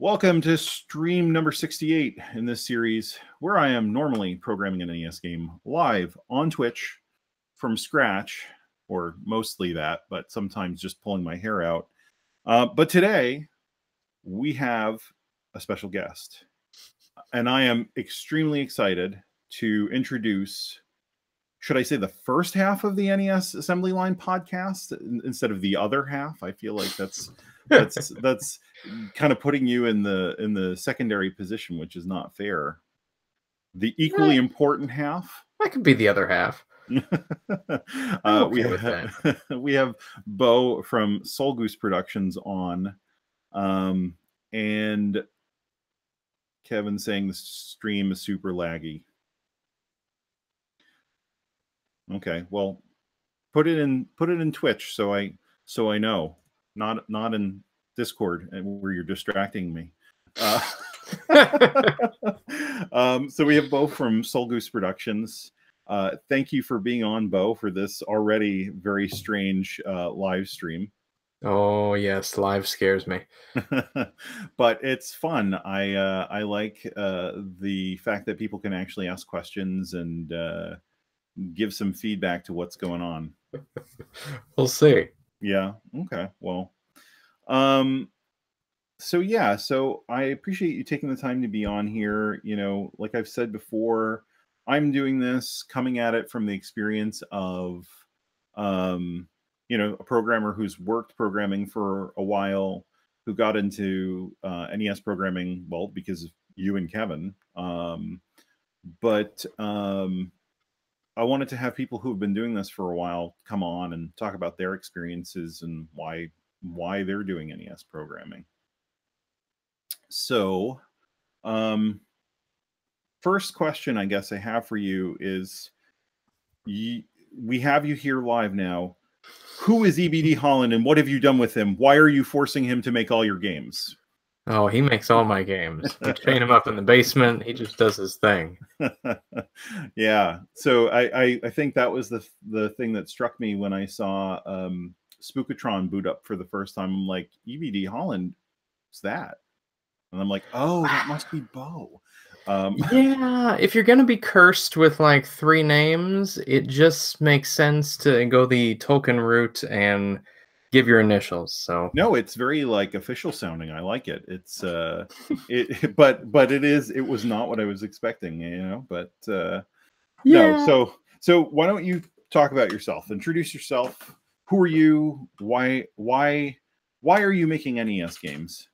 Welcome to stream number 68 in this series, where I am normally programming an NES game live on Twitch from scratch, or mostly that, but sometimes just pulling my hair out. But today, we have a special guest, and I am extremely excited to introduce, should I say, the first half of the NES Assembly Line podcast instead of the other half. I feel like that's kind of putting you in the secondary position, which is not fair. The equally important half. That could be the other half. We have Beau from Sole Goose Productions on, and Kevin saying the stream is super laggy. Okay, well, put it in Twitch so I know. Not in Discord where you're distracting me. So we have Beau from Sole Goose Productions. Thank you for being on, Beau, for this already very strange live stream. Oh yes, live scares me. But it's fun. I like the fact that people can actually ask questions and give some feedback to what's going on. We'll see. Yeah. Okay. Well, so I appreciate you taking the time to be on here. You know, like I've said before, I'm doing this coming at it from the experience of, you know, a programmer who's worked programming for a while, who got into NES programming, well, because of you and Kevin. But I wanted to have people who have been doing this for a while come on and talk about their experiences and why they're doing NES programming. So, first question I guess I have for you is, we have you here live now. Who is EBD Holland and what have you done with him? Why are you forcing him to make all your games? Oh, he makes all my games. I chain him up in the basement. He just does his thing. Yeah. So I think that was the thing that struck me when I saw Spook-o-Tron boot up for the first time. I'm like, EBD Holland, what's that? And I'm like, oh, that must be Beau. Yeah, if you're gonna be cursed with like 3 names, it just makes sense to go the Tolkien route and give your initials. So no, it's very like official sounding. I like it. It's but it was not what I was expecting, you know. But yeah. No. So why don't you talk about yourself? Introduce yourself. Who are you? Why are you making NES games?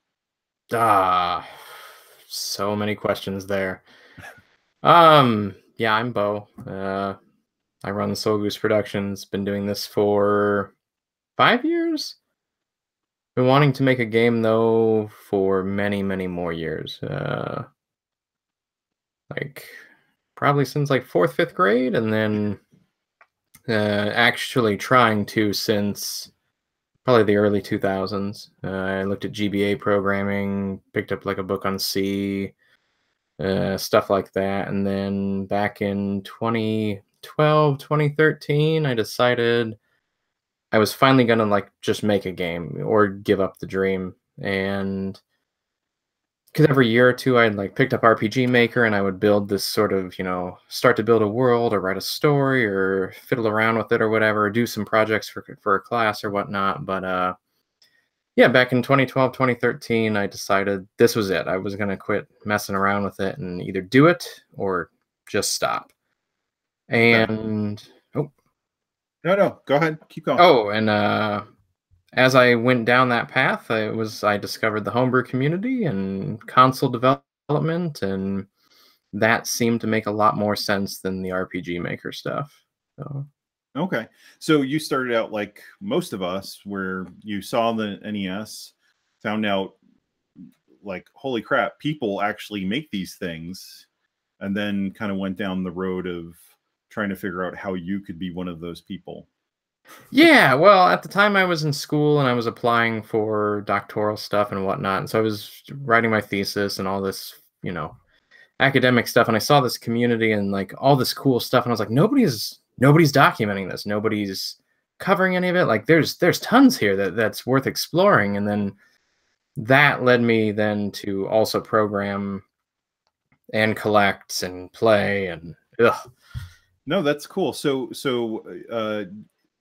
So many questions there. Yeah, I'm Beau. I run Sole Goose Productions. Been doing this for 5 years. Been wanting to make a game though for many more years. Like probably since like 4th, 5th grade, and then actually trying to since probably the early 2000s. I looked at GBA programming, picked up like a book on C, stuff like that. And then back in 2012, 2013, I decided I was finally going to like just make a game or give up the dream. And because every year or two I'd like picked up RPG Maker and I would build this sort of, you know, start to build a world or write a story or fiddle around with it or whatever, or do some projects for a class or whatnot. But yeah, back in 2012, 2013, I decided this was it. I was going to quit messing around with it and either do it or just stop. And No, go ahead. Keep going. Oh, and as I went down that path, I discovered the homebrew community and console development, and that seemed to make a lot more sense than the RPG Maker stuff. So. Okay, so you started out like most of us, where you saw the NES, found out like, holy crap, people actually make these things, and then kind of went down the road of trying to figure out how you could be one of those people. Yeah, well, at the time I was in school and I was applying for doctoral stuff and whatnot. And so I was writing my thesis and all this, you know, academic stuff. And I saw this community and like all this cool stuff. And I was like, nobody's documenting this. Nobody's covering any of it. Like there's tons here that's worth exploring. And then that led me then to also program and collect and play and ugh. No, that's cool. So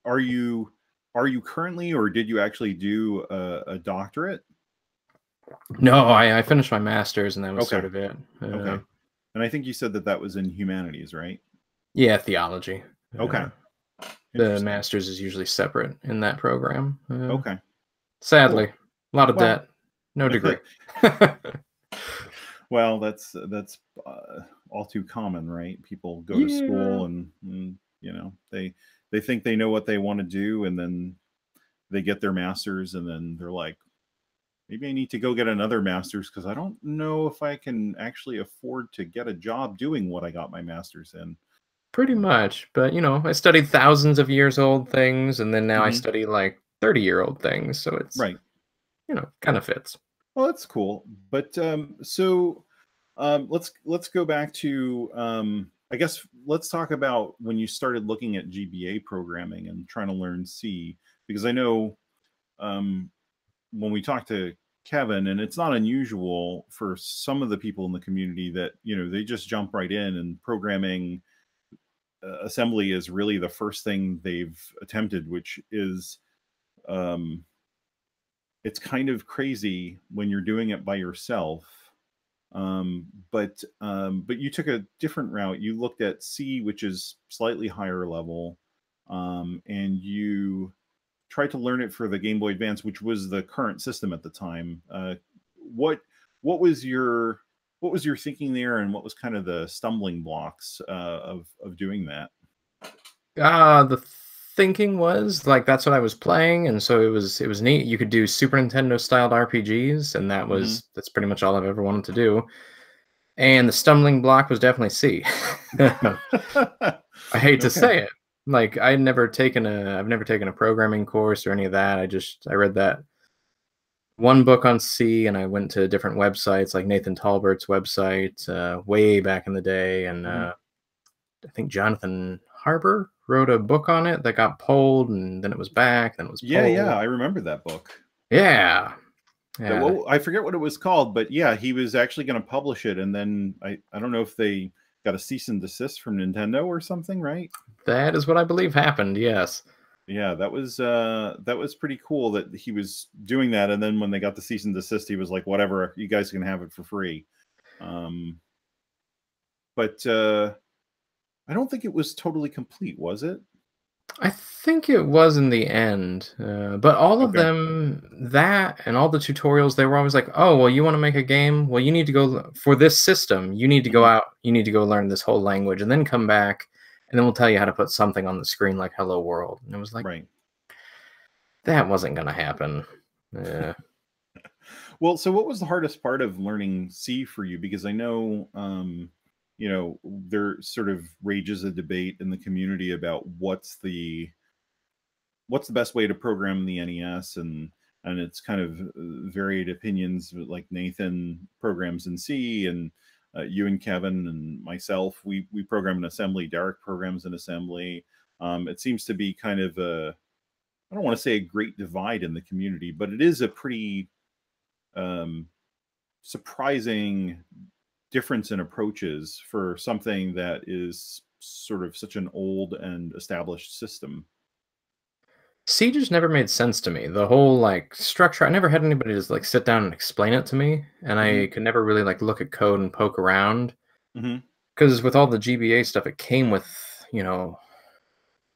are you currently, or did you actually do a doctorate? No, I finished my master's and that was Okay. sort of it. Okay. And I think you said that that was in humanities, right? Yeah, theology. Okay. The Interesting. master's is usually separate in that program. Okay. Sadly, Cool. a lot of Well, debt, no degree. well, that's all too common, right? People go to Yeah, school and you know, they think they know what they want to do, and then they get their masters, and then they're like, maybe I need to go get another master's because I don't know if I can actually afford to get a job doing what I got my master's in. pretty much. But I studied thousands of years old things, and then now I Hmm. study like 30-year-old things. So it's Right. kind of fits. Well, that's cool. But let's go back to I guess let's talk about when you started looking at GBA programming and trying to learn C, because I know um, when we talked to Kevin, and it's not unusual for some of the people in the community that they just jump right in, and programming assembly is really the first thing they've attempted, which is um, it's kind of crazy when you're doing it by yourself. But you took a different route. You looked at C, which is slightly higher level, and you tried to learn it for the Game Boy Advance, which was the current system at the time. What what was your what was your thinking there, and what was kind of the stumbling blocks of doing that? The thinking was like that's what I was playing, and so it was neat. You could do Super Nintendo styled RPGs, and Hmm. that's pretty much all I've ever wanted to do. And the stumbling block was definitely C. I hate to Okay. say it. Like I've never taken a programming course or any of that. I read that one book on C, and I went to different websites like Nathan Talbert's website way back in the day, and Hmm. I think Jonathan Harper wrote a book on it that got pulled, and then it was back, then it was Yeah, yeah, pulled. I remember that book. Yeah, That, yeah, well, I forget what it was called, but yeah, he was actually going to publish it, and then I don't know if they got a cease and desist from Nintendo or something, right? that is what I believe happened. Yes, Yeah, that was pretty cool that he was doing that, and then when they got the cease and desist, he was like, "Whatever, you guys can have it for free." Um, but I don't think it was totally complete, was it? I think it was in the end, but all of Okay. them, that and all the tutorials, they were always like, "Oh, well, you want to make a game? Well, you need to go for this system. You need to go Hmm. out. You need to go learn this whole language, and then come back, and then we'll tell you how to put something on the screen like Hello World." And it was like Right. that wasn't gonna happen. Yeah. Well, so what was the hardest part of learning C for you? Because I know, there sort of rages a debate in the community about what's the best way to program the NES, and it's kind of varied opinions. Like Nathan programs in C, and you and Kevin and myself, we program in assembly. Derek programs in assembly. It seems to be kind of a, I don't want to say a great divide in the community, but it is a pretty um, surprising difference in approaches for something that is sort of such an old and established system. C just never made sense to me. The whole like structure. I never had anybody just like sit down and explain it to me, and Hmm. I could never really like look at code and poke around Hmm. because with all the GBA stuff, it came with you know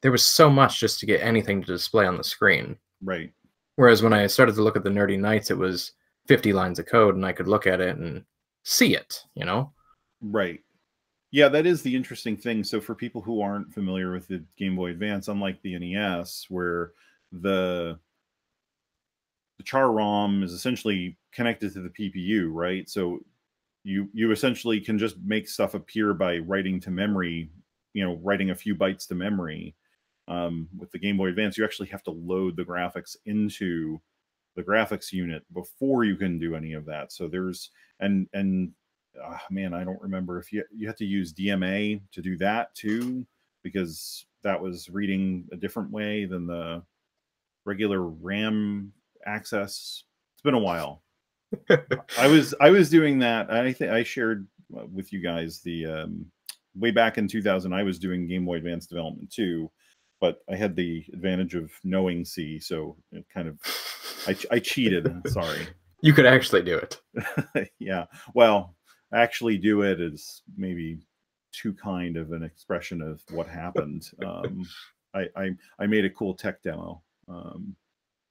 there was so much just to get anything to display on the screen. Right. Whereas when I started to look at the Nerdy Knights, it was 50 lines of code, and I could look at it and see it. Right. Yeah, that is the interesting thing. So for people who aren't familiar with the Game Boy Advance, unlike the NES, where the the char ROM is essentially connected to the PPU, right? So you essentially can just make stuff appear by writing to memory, writing a few bytes to memory. With the Game Boy Advance, you actually have to load the graphics into the graphics unit before you can do any of that. So there's and man, I don't remember if you had to use DMA to do that too, because that was reading a different way than the regular RAM access. It's been a while. I was doing that. I think I shared with you guys the way back in 2000. I was doing Game Boy Advance development too, but I had the advantage of knowing C, so it kind of I cheated. Sorry. You could actually do it. Yeah. Well, actually do it is maybe too kind of an expression of what happened. I made a cool tech demo.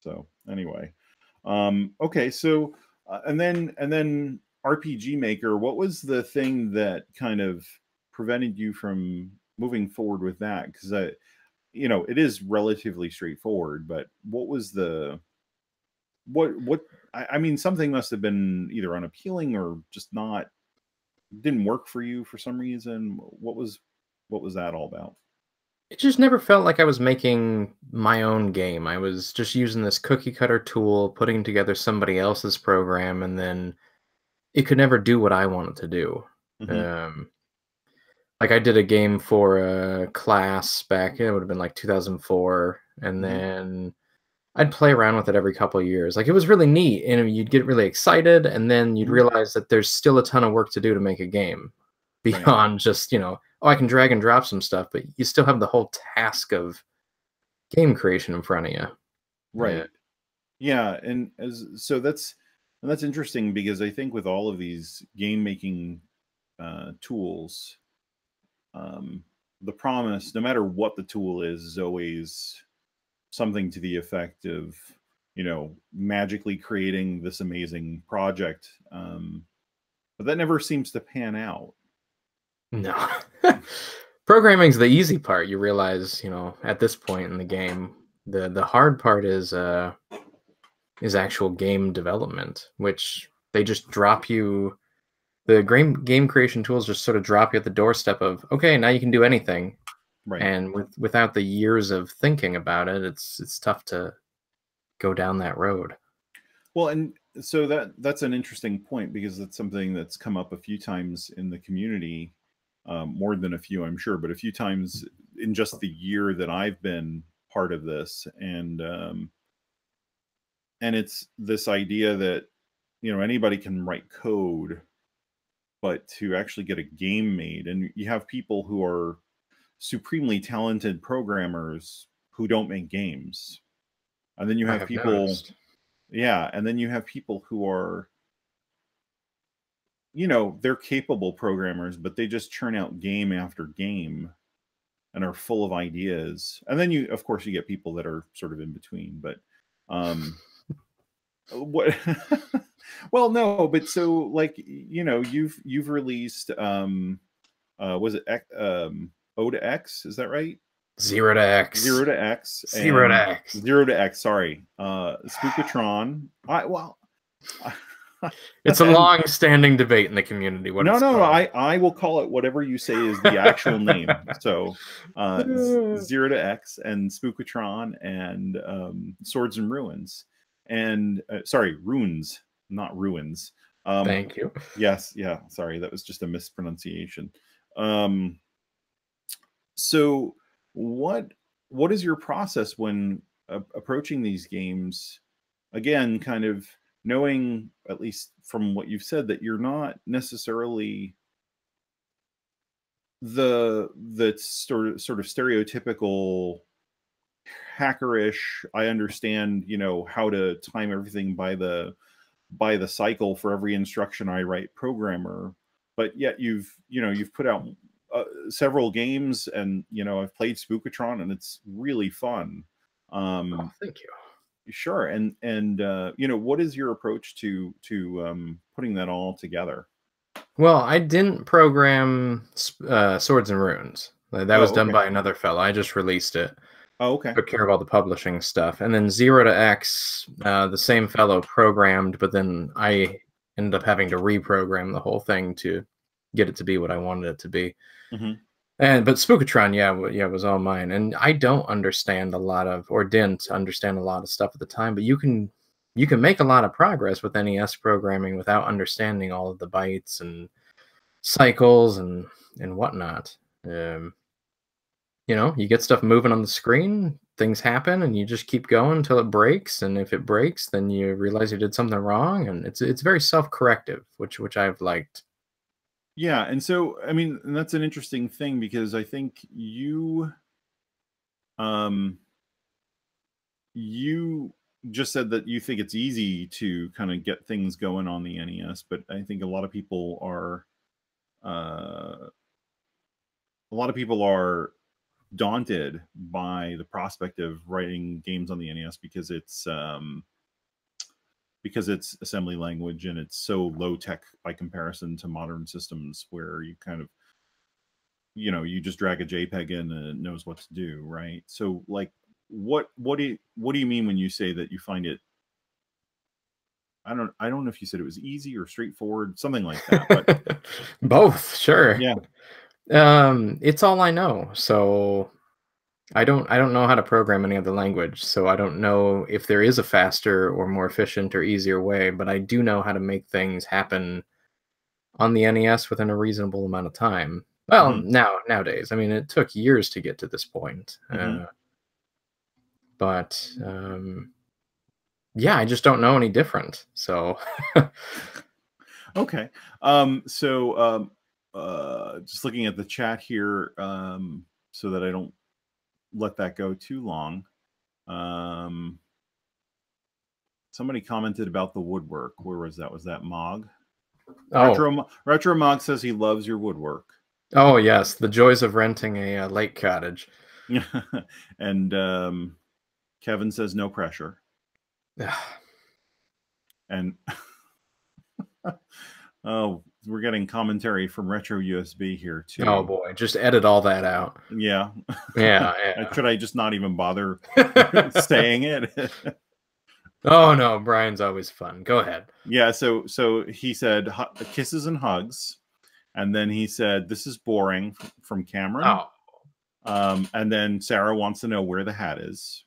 So anyway, okay. So and then RPG Maker. What was the thing that kind of prevented you from moving forward with that? Because it is relatively straightforward. But what was the what? I mean, something must have been either unappealing or just not didn't work for you for some reason. What was that all about? It just never felt like I was making my own game. I was just using this cookie cutter tool, putting together somebody else's program, and then it could never do what I wanted to do. Mm-hmm. Like I did a game for a class back, it would have been like 2004, and Mm-hmm. then I'd play around with it every couple of years. Like it was really neat, and you'd get really excited, and then you'd Mm-hmm. realize that there's still a ton of work to do to make a game Right. beyond just, oh, I can drag and drop some stuff, but you still have the whole task of game creation in front of you. Right. Yeah, and that's interesting because I think with all of these game making tools, the promise, no matter what the tool is always something to the effect of magically creating this amazing project, but that never seems to pan out. No. Programming's the easy part. You realize, at this point in the game, the hard part is actual game development, which they just drop you. The game creation tools just sort of drop you at the doorstep of, okay, now you can do anything. Right. And without the years of thinking about it, it's tough to go down that road. Well, and so that's an interesting point because it's something that's come up a few times in the community, more than a few, I'm sure, but a few times in just the year that I've been part of this, and it's this idea that anybody can write code, but to actually get a game made, and you have people who are supremely talented programmers who don't make games, and then you have people noticed. Yeah, and then you have people who are, they're capable programmers, but they just churn out game after game and are full of ideas. And then of course, you get people that are sort of in between. But what? Well, no, but so like you've released was it O to X? Is that right? 0 to X. 0 to X. 0 to X. 0 to X. Sorry, Spook-o-Tron. It's a long-standing debate in the community. No, I will call it whatever you say is the actual name. So, 0 to X and Spook-o-Tron and Swords and Ruins, and sorry, Runes, not Ruins. Thank you. Yes, yeah. Sorry, that was just a mispronunciation. So, what is your process when approaching these games? Again, kind of knowing, at least from what you've said, that you're not necessarily the sort of stereotypical hackerish. I understand, how to time everything by the cycle for every instruction I write programmer, but yet you've put out several games, and I've played Spook-o-Tron, and it's really fun. Oh, thank you. Sure. And what is your approach to putting that all together? Well, I didn't program Swords and Runes. That was done by another fellow. I just released it. Oh, okay. Took care of all the publishing stuff. And then 0 to X, the same fellow programmed, but then I ended up having to reprogram the whole thing to get it to be what I wanted it to be. Mm-hmm. But Spook-o-Tron, it was all mine. And I don't understand a lot of, or didn't understand a lot of stuff at the time, but you can make a lot of progress with NES programming without understanding all of the bytes and cycles and whatnot. You get stuff moving on the screen, things happen, and you just keep going until it breaks. And if it breaks, then you realize you did something wrong, and it's very self-corrective, which I've liked. Yeah, and so I mean, and that's an interesting thing because I think um you just said that you think it's easy to kind of get things going on the NES, but I think uh a lot of people are daunted by the prospect of writing games on the NES because it's assembly language and it's so low tech by comparison to modern systems where you kind of, you just drag a JPEG in and it knows what to do, right? So like what do you mean when you say that you find it, I don't know if you said it was easy or straightforward, something like that, but Both, sure. yeah. It's all I know. So I don't know how to program any other language, so I don't know if there is a faster or more efficient or easier way, but I do know how to make things happen on the NES within a reasonable amount of time. Well, Hmm. nowadays, I mean, it took years to get to this point, Hmm. but yeah, I just don't know any different. So Okay. So just looking at the chat here, so that I don't let that go too long. Somebody commented about the woodwork. Where was that? Was that Mog? oh Retro Mog says he loves your woodwork. oh yes, the joys of renting a lake cottage. And Kevin says no pressure. And oh, we're getting commentary from Retro USB here too. Oh boy, just edit all that out. Yeah. Yeah. Should I just not even bother saying it? Oh no, Brian's always fun. Go ahead. Yeah, so he said kisses and hugs, and then he said this is boring from Cameron. And then Sarah wants to know where the hat is.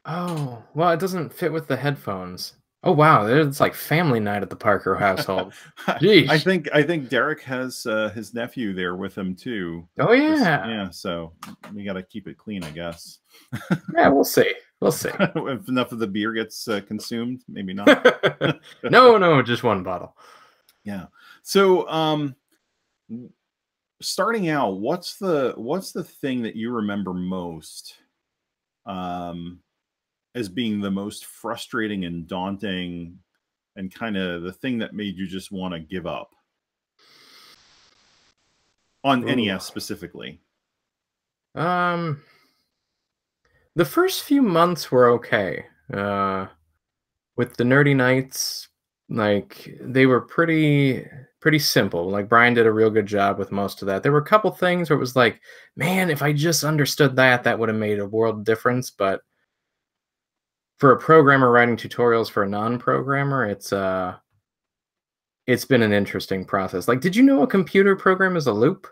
Oh, well, it doesn't fit with the headphones. Oh wow, it's like family night at the Parker household. Jeez. I think Derek has his nephew there with him too. Oh yeah. Yeah, so we got to keep it clean, I guess. Yeah, we'll see. We'll see. If enough of the beer gets consumed, maybe not. No, just one bottle. Yeah. So starting out, what's the thing that you remember most as being the most frustrating and daunting and kind of the thing that made you just want to give up on NES specifically? The first few months were okay. With the Nerdy Nights, like they were pretty simple. Like Brian did a real good job with most of that. There were a couple things where it was like, man, if I just understood that, that would have made a world difference. But for a programmer writing tutorials for a non-programmer, it's been an interesting process. Like, did you know a computer program is a loop?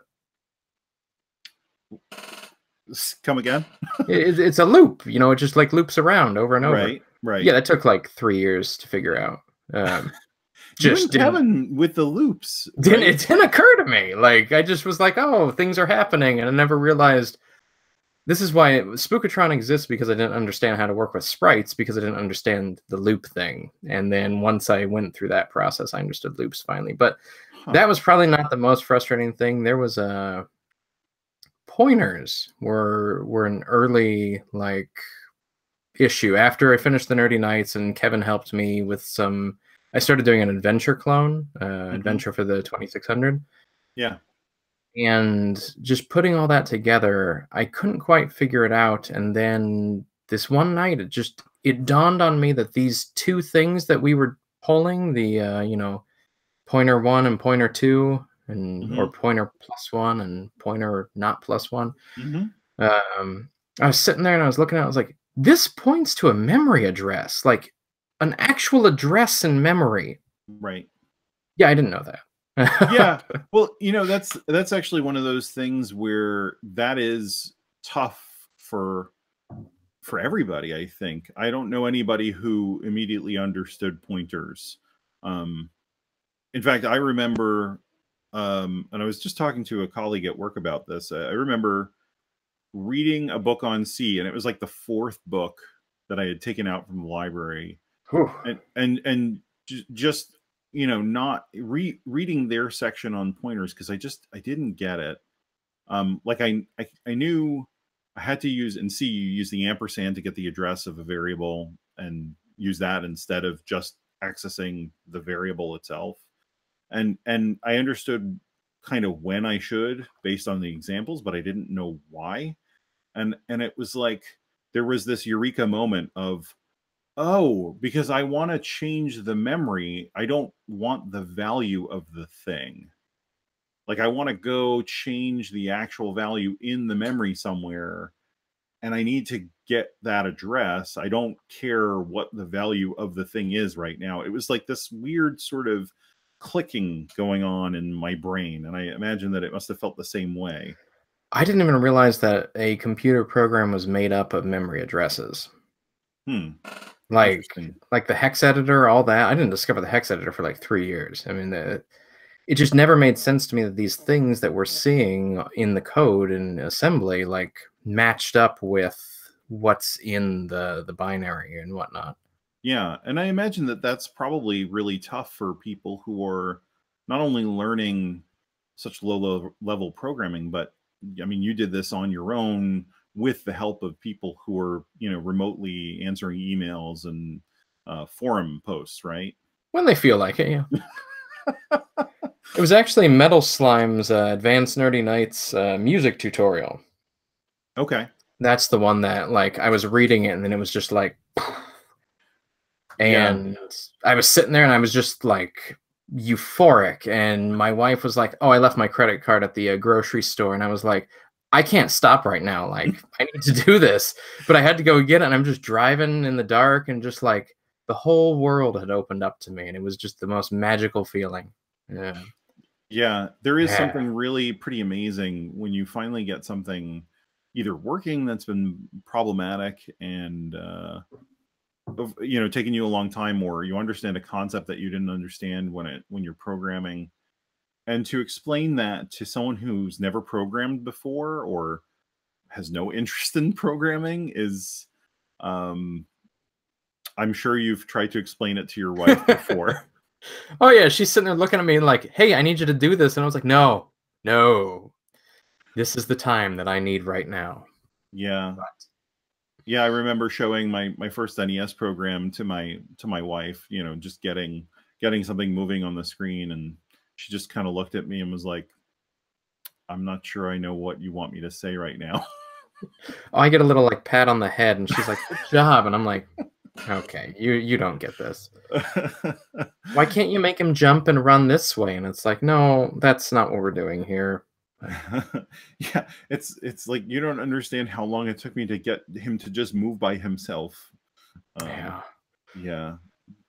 Come again? It's a loop. It just like loops around over and over. Right. Yeah, that took like 3 years to figure out. Just Kevin with the loops. It didn't occur to me. Like, I just was like, oh, things are happening. And I never realized this is why Spook-o-Tron exists, because I didn't understand how to work with sprites, because I didn't understand the loop thing. And then once I went through that process, I understood loops finally. But that was probably not the most frustrating thing. There was pointers were an early like issue. After I finished the Nerdy Nights and Kevin helped me with some, I started doing an adventure clone, adventure for the 2600. Yeah. And just putting all that together, I couldn't quite figure it out. And then this one night, it dawned on me that these two things that we were pulling, the pointer 1 and pointer 2, and or pointer +1 and pointer not +1. I was sitting there and I was looking at it, I was like, this points to a memory address, like an actual address in memory. Right. Yeah, I didn't know that. Yeah. Well, that's actually one of those things where that is tough for everybody, I think. I don't know anybody who immediately understood pointers. In fact, I remember and I was just talking to a colleague at work about this. I remember reading a book on C, and it was like the 4th book that I had taken out from the library. Whew. And just you know, not reading their section on pointers, because I didn't get it. Like I knew I had to use, in C, you use the ampersand to get the address of a variable and use that instead of just accessing the variable itself. And I understood kind of when I should based on the examples, but I didn't know why. And it was like there was this eureka moment of, oh, because I want to change the memory, I don't want the value of the thing. Like I want to go change the actual value in the memory somewhere, and I need to get that address. I don't care what the value of the thing is right now. It was like this weird sort of clicking going on in my brain, and I imagine that it must have felt the same way. I didn't even realize that a computer program was made up of memory addresses. Like the Hex Editor, all that. I didn't discover the Hex Editor for like 3 years. I mean, it just never made sense to me that these things that we're seeing in the code and assembly like matched up with what's in the binary and whatnot. Yeah, and I imagine that that's probably really tough for people who are not only learning such low level programming, but I mean, you did this on your own with the help of people who are, you know, remotely answering emails and forum posts, right? When they feel like it, yeah. It was actually Metal Slime's Advanced Nerdy Nights music tutorial. Okay. That's the one that, like, I was reading it and then it was just like, and yeah. I was sitting there and I was just like euphoric. And my wife was like, "Oh, I left my credit card at the grocery store." And I was like, I can't stop right now. Like, I need to do this. But I had to go get it. And I'm just driving in the dark and just like the whole world had opened up to me. And it was just the most magical feeling. Yeah. Yeah, there is something really pretty amazing when you finally get something either working that's been problematic and you know, taking you a long time, or you understand a concept that you didn't understand when you're programming, and to explain that to someone who's never programmed before or has no interest in programming is I'm sure you've tried to explain it to your wife before. Oh yeah, she's sitting there looking at me like, "Hey, I need you to do this." And I was like, "No, this is the time that I need right now." Yeah. Yeah, I remember showing my first NES program to my wife, you know, just getting something moving on the screen, and she just kind of looked at me and was like, "I'm not sure I know what you want me to say right now." Oh, I get a little like pat on the head, and she's like, "Good job," and I'm like, "Okay, you don't get this. Why can't you make him jump and run this way?" And it's like, "No, that's not what we're doing here." Yeah, it's like you don't understand how long it took me to get him to just move by himself. Yeah.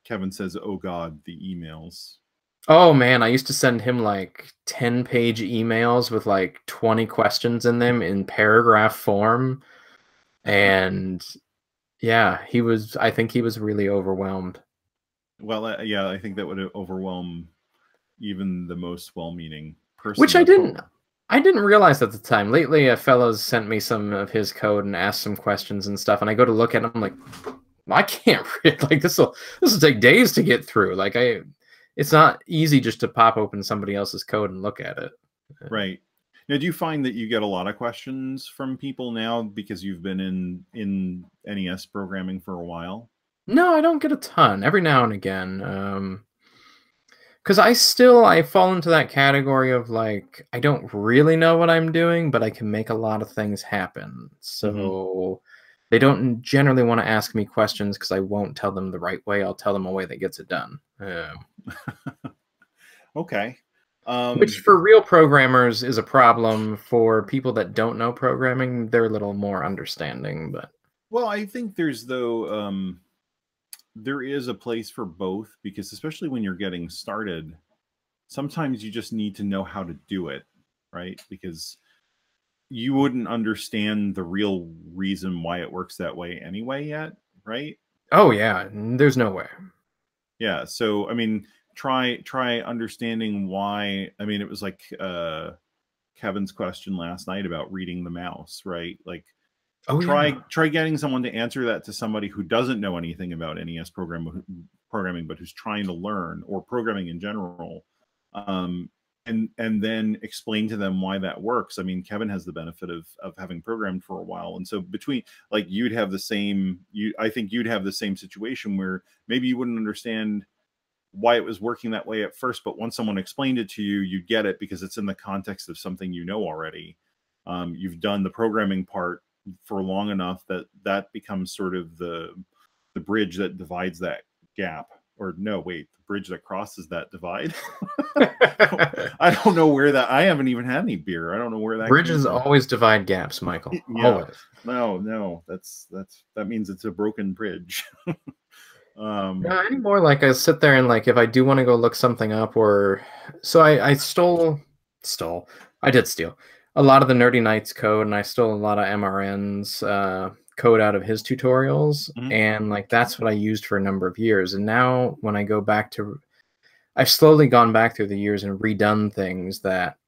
Kevin says, "Oh God, the emails." Oh man, I used to send him like 10-page emails with like 20 questions in them in paragraph form, and yeah, I think he was really overwhelmed. Well, yeah, I think that would overwhelm even the most well-meaning person. Which I didn't realize at the time. Lately, a fellow's sent me some of his code and asked some questions and stuff, and I go to look at it, I'm like, I can't read. Like this will take days to get through. Like it's not easy just to pop open somebody else's code and look at it. Right. Now, do you find that you get a lot of questions from people now because you've been in NES programming for a while? No, I don't get a ton. Every now and again. Because I fall into that category of like, I don't really know what I'm doing, but I can make a lot of things happen. So they don't generally want to ask me questions because I won't tell them the right way. I'll tell them a way that gets it done. Okay. Which for real programmers is a problem. For people that don't know programming, they're a little more understanding. But well, I think there is a place for both, because especially when you're getting started, sometimes you just need to know how to do it, right? Because you wouldn't understand the real reason why it works that way anyway yet, right? Oh yeah, there's no way. Yeah, so I mean, try understanding why. I mean, it was like Kevin's question last night about reading the mouse, right? Like, yeah. try getting someone to answer that to somebody who doesn't know anything about NES programming, but who's trying to learn, or programming in general, and then explain to them why that works. I mean, Kevin has the benefit of having programmed for a while, and so between, like, you'd have the same, I think you'd have the same situation where maybe you wouldn't understand why it was working that way at first, but once someone explained it to you, you get it because it's in the context of something you know already. You've done the programming part for long enough that becomes sort of the bridge that divides that gap. Or no, wait, the bridge that crosses that divide. I don't know where that. I haven't even had any beer. I don't know where that. Bridges always divide gaps, Michael. Yeah. Always. No, that means it's a broken bridge. Not anymore. Like, I sit there and, like, if I do want to go look something up, or so I did steal a lot of the Nerdy Knights code, and I stole a lot of MRN's code out of his tutorials, and like that's what I used for a number of years. And now when I go back to, I've slowly gone back through the years and redone things that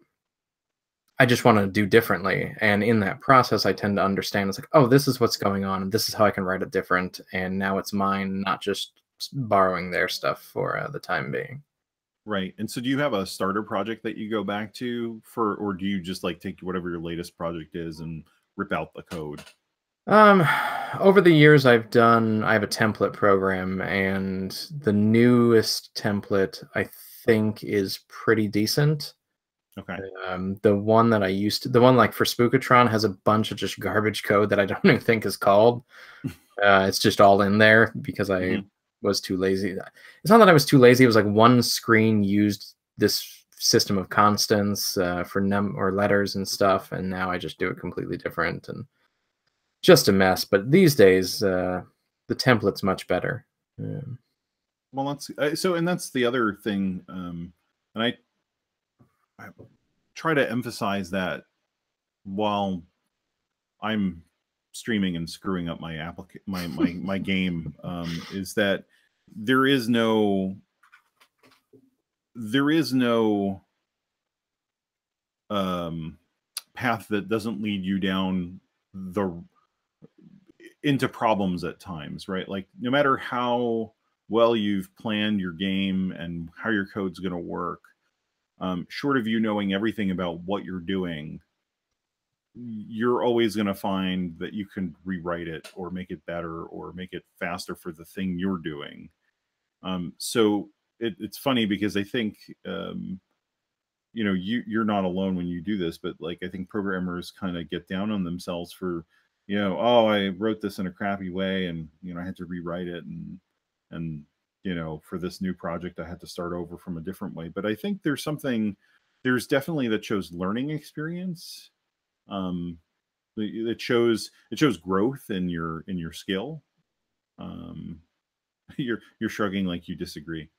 I just want to do differently. And in that process, I tend to understand, it's like, oh, this is what's going on, and this is how I can write it different. And now it's mine, not just borrowing their stuff for the time being. Right. And so do you have a starter project that you go back to for, or do you just like take whatever your latest project is and rip out the code? Over the years, I have a template program, and the newest template I think is pretty decent. Okay. The one that I used to, the one like for Spook-o-Tron, has a bunch of just garbage code that I don't even think is called. It's just all in there because I was too lazy. It's not that I was too lazy. It was like one screen used this system of constants for or letters and stuff, and now I just do it completely different and just a mess. But these days, the template's much better. Well, that's so, and that's the other thing, and I try to emphasize that while I'm streaming and screwing up my my game, is that there is no path that doesn't lead you down into problems at times, right? Like, no matter how well you've planned your game and how your code's going to work, short of you knowing everything about what you're doing, you're always going to find that you can rewrite it or make it better or make it faster for the thing you're doing. So it's funny because I think, you know, you're not alone when you do this, but like, I think programmers kind of get down on themselves for, you know, oh, I wrote this in a crappy way and, you know, I had to rewrite it, and, you know, for this new project, I had to start over from a different way. But I think there's definitely that shows learning experience. It shows growth in your skill. You're shrugging like you disagree.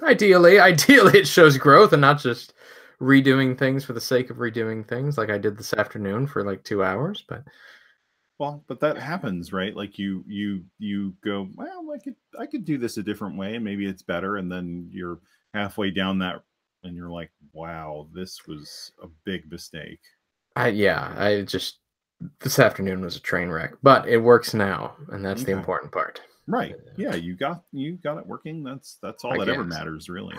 Ideally it shows growth and not just redoing things for the sake of redoing things, like I did this afternoon for like 2 hours. But that happens, right? Like you go, well, I could do this a different way and maybe it's better, and then you're halfway down that and you're like, wow, this was a big mistake. This afternoon was a train wreck, but it works now, and that's the important part. Right. Yeah, you got it working. That's all that ever matters, really.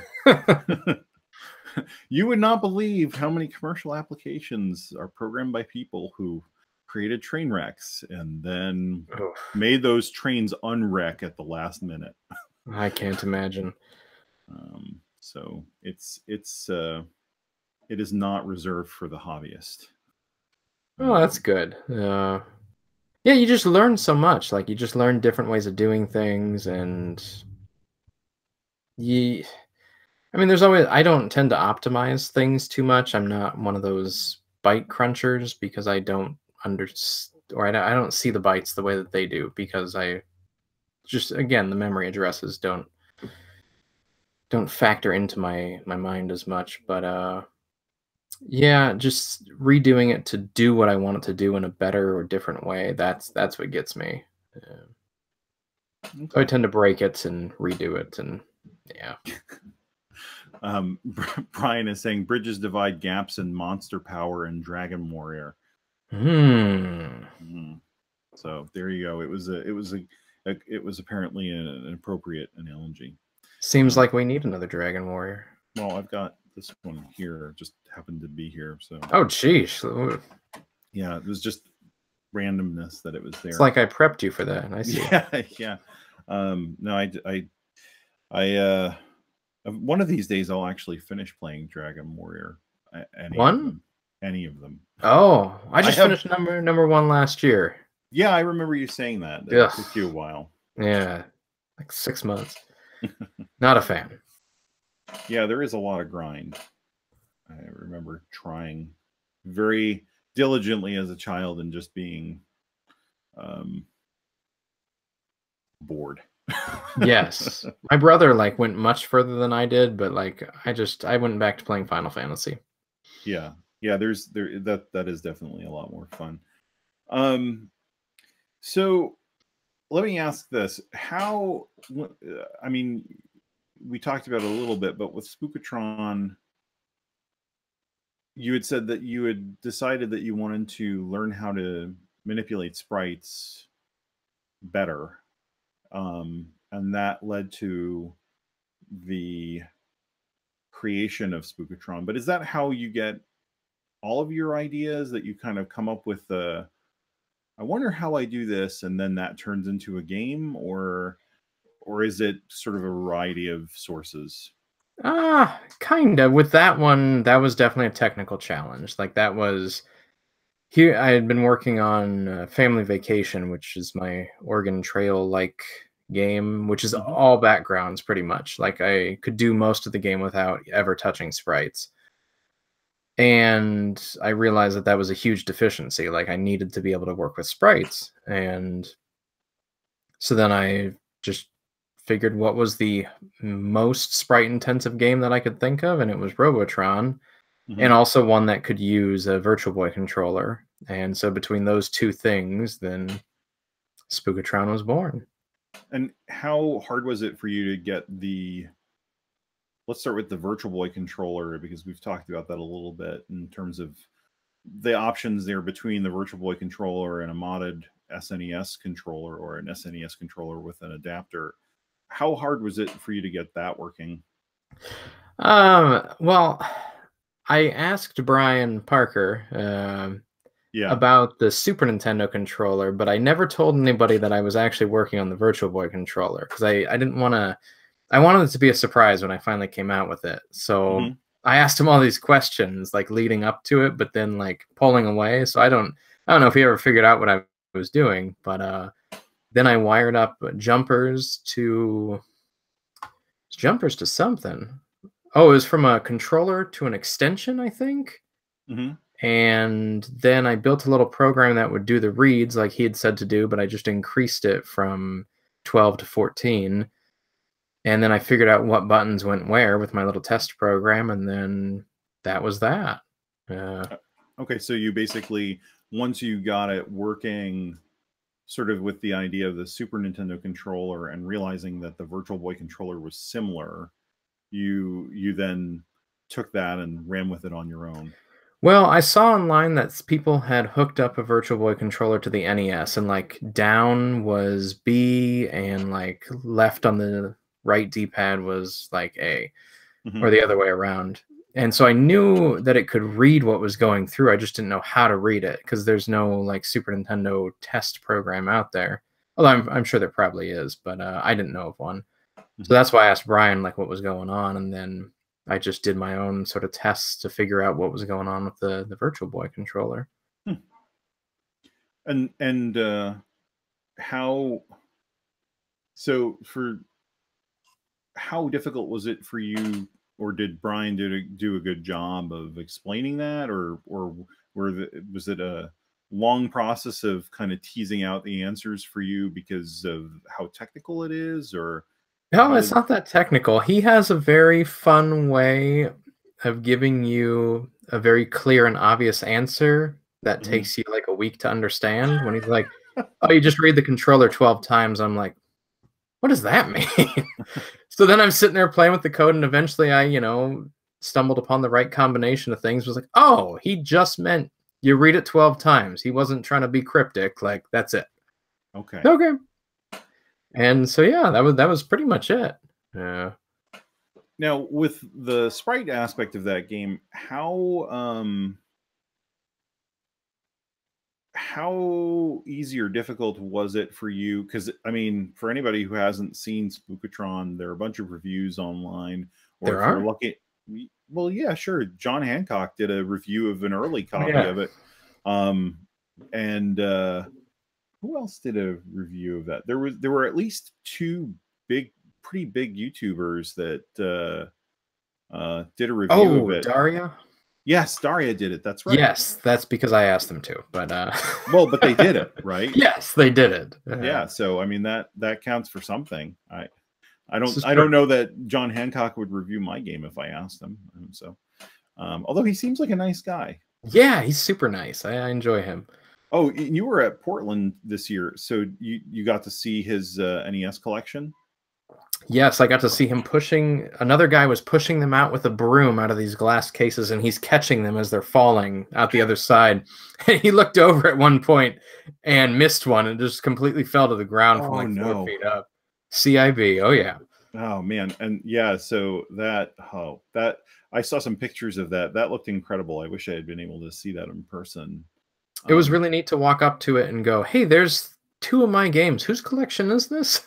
You would not believe how many commercial applications are programmed by people who created train wrecks and then made those trains unwreck at the last minute. I can't imagine. So it is not reserved for the hobbyist. Oh, that's good. Yeah, you just learn so much. Like, you just learn different ways of doing things, and I mean, I don't tend to optimize things too much. I'm not one of those byte crunchers because I don't I don't see the bytes the way that they do, because I just, again, the memory addresses don't factor into my mind as much. But yeah, just redoing it to do what I want it to do in a better or different way, that's what gets me. So I tend to break it and redo it, and yeah. Brian is saying bridges divide gaps in monster power and Dragon Warrior. So there you go. It was apparently an appropriate analogy. Seems like we need another Dragon Warrior. Well, I've got this one here. Just happened to be here. So. Oh, geez. Yeah, it was just randomness that it was there. It's like I prepped you for that. I see. Yeah. No, I one of these days I'll actually finish playing Dragon Warrior. Any of them. Oh, I just finished number 1 last year. Yeah, I remember you saying that. It took you a while. Yeah, like 6 months. Not a fan. Yeah, there is a lot of grind. I remember trying very diligently as a child and just being bored. Yes, my brother went much further than I did, but I went back to playing Final Fantasy. Yeah, that is definitely a lot more fun. So let me ask this: how? I mean, we talked about it a little bit, but with Spook-o-Tron, you had said that you had decided that you wanted to learn how to manipulate sprites better. And that led to the creation of Spook-o-Tron. But is that how you get all of your ideas, that you kind of come up with I wonder how I do this, and then that turns into a game, or is it sort of a variety of sources? Kind of. With that one, that was definitely a technical challenge. That was here. I had been working on Family Vacation, which is my Oregon Trail game, which is all backgrounds pretty much. I could do most of the game without ever touching sprites. And I realized that was a huge deficiency. I needed to be able to work with sprites. And so then I just figured what was the most sprite-intensive game that I could think of, and it was Robotron, and also one that could use a Virtual Boy controller. And so between those two things, then Spook-o-Tron was born. And how hard was it for you to get let's start with the Virtual Boy controller, because we've talked about that a little bit in terms of the options there between the Virtual Boy controller and a modded SNES controller, or an SNES controller with an adapter. How hard was it for you to get that working? Well, I asked Brian Parker about the Super Nintendo controller, but I never told anybody that I was actually working on the Virtual Boy controller, because I didn't want to. I wanted it to be a surprise when I finally came out with it. So I asked him all these questions leading up to it, but then pulling away. So I don't know if he ever figured out what I was doing, but then I wired up jumpers to something. Oh, it was from a controller to an extension, I think. And then I built a little program that would do the reads like he had said to do, but I just increased it from 12 to 14. And then I figured out what buttons went where with my little test program, and then that was that. Okay, so you basically, once you got it working sort of with the idea of the Super Nintendo controller and realizing that the Virtual Boy controller was similar, you then took that and ran with it on your own. Well, I saw online that people had hooked up a Virtual Boy controller to the NES, and down was B, and left on the right D-pad was A, or the other way around. And so I knew that it could read what was going through. I just didn't know how to read it, because there's no Super Nintendo test program out there. Although I'm sure there probably is, but I didn't know of one. So that's why I asked Brian what was going on, and then I just did my own sort of tests to figure out what was going on with the Virtual Boy controller. And how? So how difficult was it for you, or did Brian do a good job of explaining that, or was it a long process of kind of teasing out the answers for you because of how technical it is, or? No, it's not that technical. He has a very fun way of giving you a very clear and obvious answer that takes you a week to understand. When he's oh, you just read the controller 12 times. I'm like, what does that mean? So then I'm sitting there playing with the code, and eventually I, stumbled upon the right combination of things. Was like, oh, he just meant you read it 12 times. He wasn't trying to be cryptic. Like, that's it. Okay. Okay. And so yeah, that was pretty much it. Yeah. Now, with the sprite aspect of that game, how easy or difficult was it for you? Because I mean, for anybody who hasn't seen Spook-o-Tron, there are a bunch of reviews online. Or There if you're are? lucky, well, yeah, sure. John Hancock did a review of an early copy of it. And who else did a review of that? There were at least two pretty big YouTubers that did a review of it. Daria? Yes, Daria did it. That's right. Yes, that's because I asked them to. But well, but they did it, right? Yes, they did it. Yeah, so I mean that counts for something. I don't know that John Hancock would review my game if I asked him. So, although he seems like a nice guy. Yeah, he's super nice. I enjoy him. Oh, you were at Portland this year, so you got to see his NES collection. Yes, I got to see him pushing. Another guy was pushing them out with a broom out of these glass cases, and he's catching them as they're falling out the other side. And he looked over at one point and missed one and just completely fell to the ground from like 4 feet up. CIB, oh yeah. Oh man, and yeah, so that I saw some pictures of that. That looked incredible. I wish I had been able to see that in person. It was really neat to walk up to it and go, "Hey, there's 2 of my games. Whose collection is this?"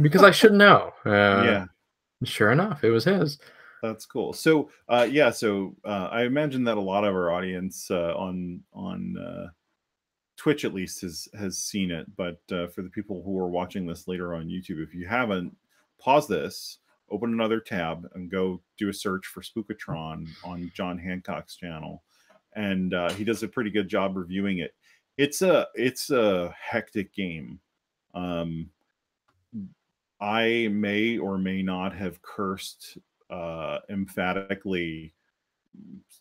Because I should know. Yeah. Sure enough, it was his. That's cool. So, yeah. So I imagine that a lot of our audience on Twitch, at least, has seen it. But for the people who are watching this later on YouTube, if you haven't, pause this, open another tab, and go do a search for Spook-o-Tron on John Hancock's channel, and he does a pretty good job reviewing it. It's a hectic game. I may or may not have cursed emphatically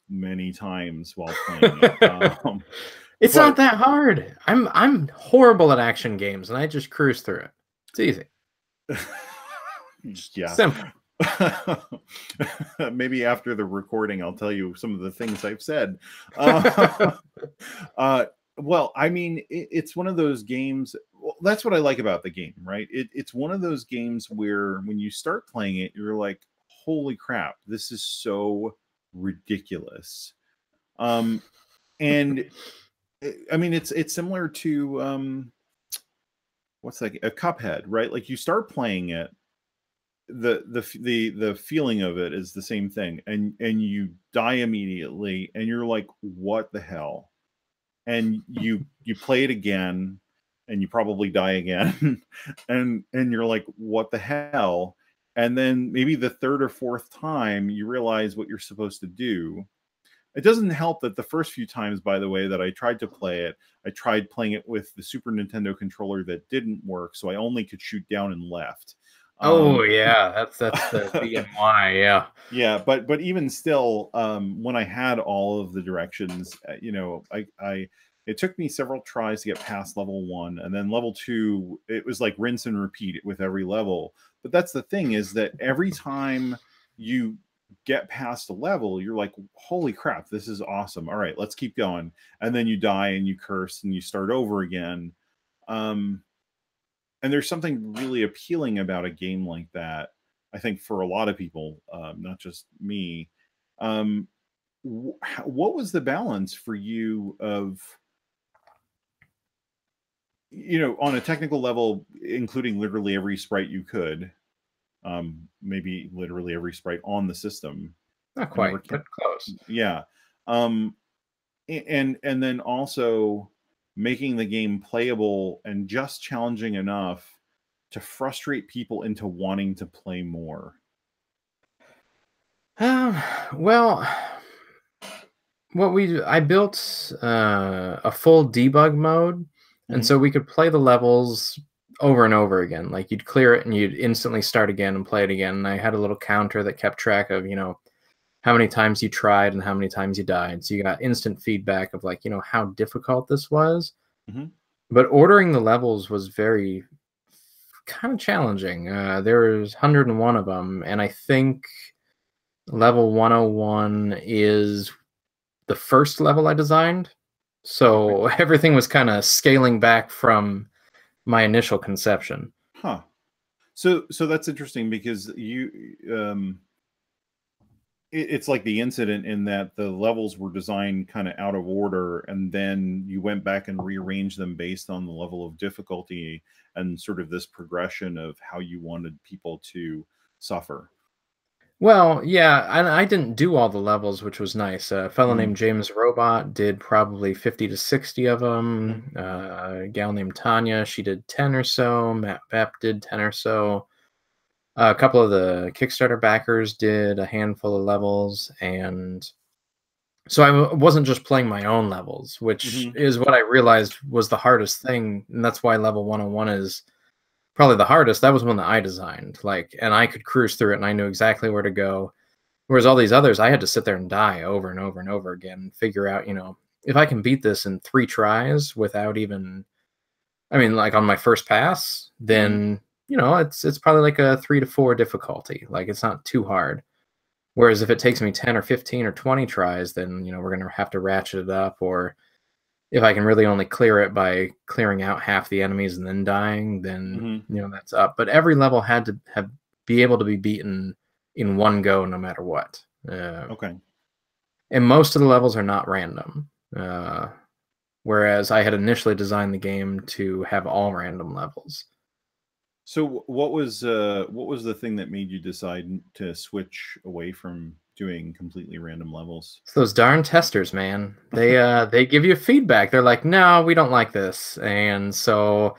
many times while playing it. It's not that hard. I'm horrible at action games, and I just cruise through it. It's easy. Yeah. Simple. Maybe after the recording, I'll tell you some of the things I've said. Well, I mean, it's one of those games. Well, that's what I like about the game, right? It's one of those games where when you start playing it, you're like, holy crap, this is so ridiculous. And I mean, it's similar to what's that? A Cuphead, right? Like you start playing it, the feeling of it is the same thing, and you die immediately, and you're like, what the hell? And you play it again, and you probably die again, and you're like, what the hell? And then maybe the 3rd or 4th time you realize what you're supposed to do. It doesn't help that the first few times, by the way, that I tried to play it, I tried playing it with the Super Nintendo controller that didn't work, so I only could shoot down and left. Oh yeah, that's the BMY, yeah. Yeah, but even still, when I had all of the directions, you know, it took me several tries to get past level 1, and then level 2, it was like rinse and repeat with every level. But that's the thing, is that every time you get past a level, you're like, holy crap, this is awesome. All right, let's keep going. And then you die and you curse and you start over again. And there's something really appealing about a game like that, I think, for a lot of people, not just me. What was the balance for you of, you know, on a technical level, including literally every sprite you could, maybe literally every sprite on the system? Not quite, but close. Yeah. And then also making the game playable and just challenging enough to frustrate people into wanting to play more. Well, I built a full debug mode, and so we could play the levels over and over again. Like you'd clear it and you'd instantly start again and play it again. And I had a little counter that kept track of, you know, how many times you tried and how many times you died. So you got instant feedback of like, you know, how difficult this was. But ordering the levels was very kind of challenging. There's 101 of them, and I think level 101 is the first level I designed. So everything was kind of scaling back from my initial conception. Huh. So that's interesting because it's like the incident in that the levels were designed kind of out of order, and then you went back and rearranged them based on the level of difficulty and sort of this progression of how you wanted people to suffer. Well, yeah, I didn't do all the levels, which was nice. A fellow named James Robot did probably 50 to 60 of them. A gal named Tanya, she did 10 or so. Matt Bepp did 10 or so. A couple of the Kickstarter backers did a handful of levels, and so I wasn't just playing my own levels, which is what I realized was the hardest thing, and that's why level 101 is probably the hardest. That was one that I designed, like, and I could cruise through it, and I knew exactly where to go. Whereas all these others, I had to sit there and die over and over and over again, and figure out, you know, if I can beat this in 3 tries without even, I mean, like on my first pass, then you know, it's probably like a 3 to 4 difficulty. Like, it's not too hard. Whereas if it takes me 10 or 15 or 20 tries, then, you know, we're gonna have to ratchet it up. Or if I can really only clear it by clearing out half the enemies and then dying, then you know, that's up. But every level had to be able to be beaten in one go, no matter what. Okay. And most of the levels are not random. Whereas I had initially designed the game to have all random levels. So what was the thing that made you decide to switch away from doing completely random levels? It's those darn testers, man. They give you feedback. They're like, no, we don't like this. And so,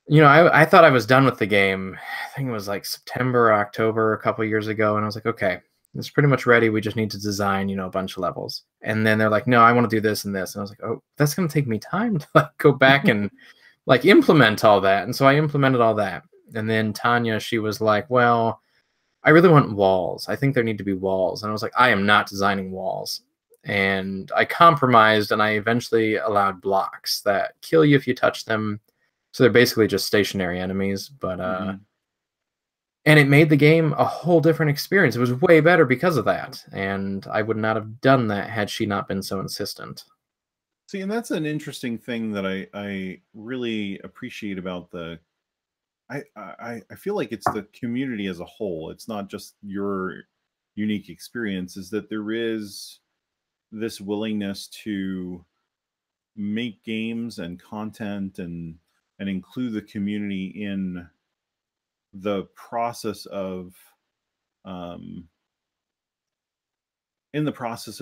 you know, I thought I was done with the game. I think it was like September or October a couple years ago, and I was like, okay, it's pretty much ready. We just need to design, you know, a bunch of levels. And then they're like, no, I want to do this and this. And I was like, oh, that's gonna take me time to like go back and like implement all that. And so I implemented all that. And then Tanya, she was like, well, I really want walls. I think there need to be walls. And I was like, I am not designing walls. And I compromised, and I eventually allowed blocks that kill you if you touch them. So they're basically just stationary enemies. But and it made the game a whole different experience. It was way better because of that. And I would not have done that had she not been so insistent. See, and that's an interesting thing that I really appreciate about the. I feel like it's the community as a whole. It's not just your unique experience. Is that there is this willingness to make games and content and include the community in the process of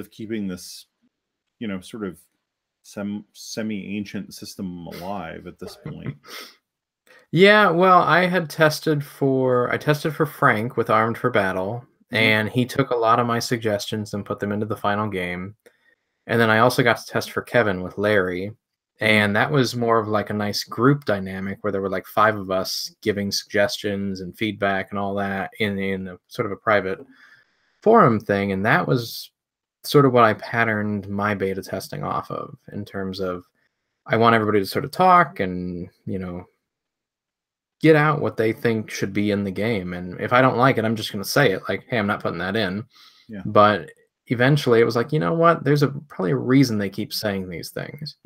keeping this, you know, sort of semi-ancient system alive at this point. Yeah, well, I tested for Frank with Armed for Battle, and he took a lot of my suggestions and put them into the final game. And then I also got to test for Kevin with Larry, and that was more of like a nice group dynamic where there were like 5 of us giving suggestions and feedback and all that in a sort of a private forum thing. And that was sort of what I patterned my beta testing off of, in terms of I want everybody to sort of talk and, you know, get out what they think should be in the game. And if I don't like it, I'm just going to say it, like, hey, I'm not putting that in. Yeah. But eventually it was like, you know what? There's probably a reason they keep saying these things.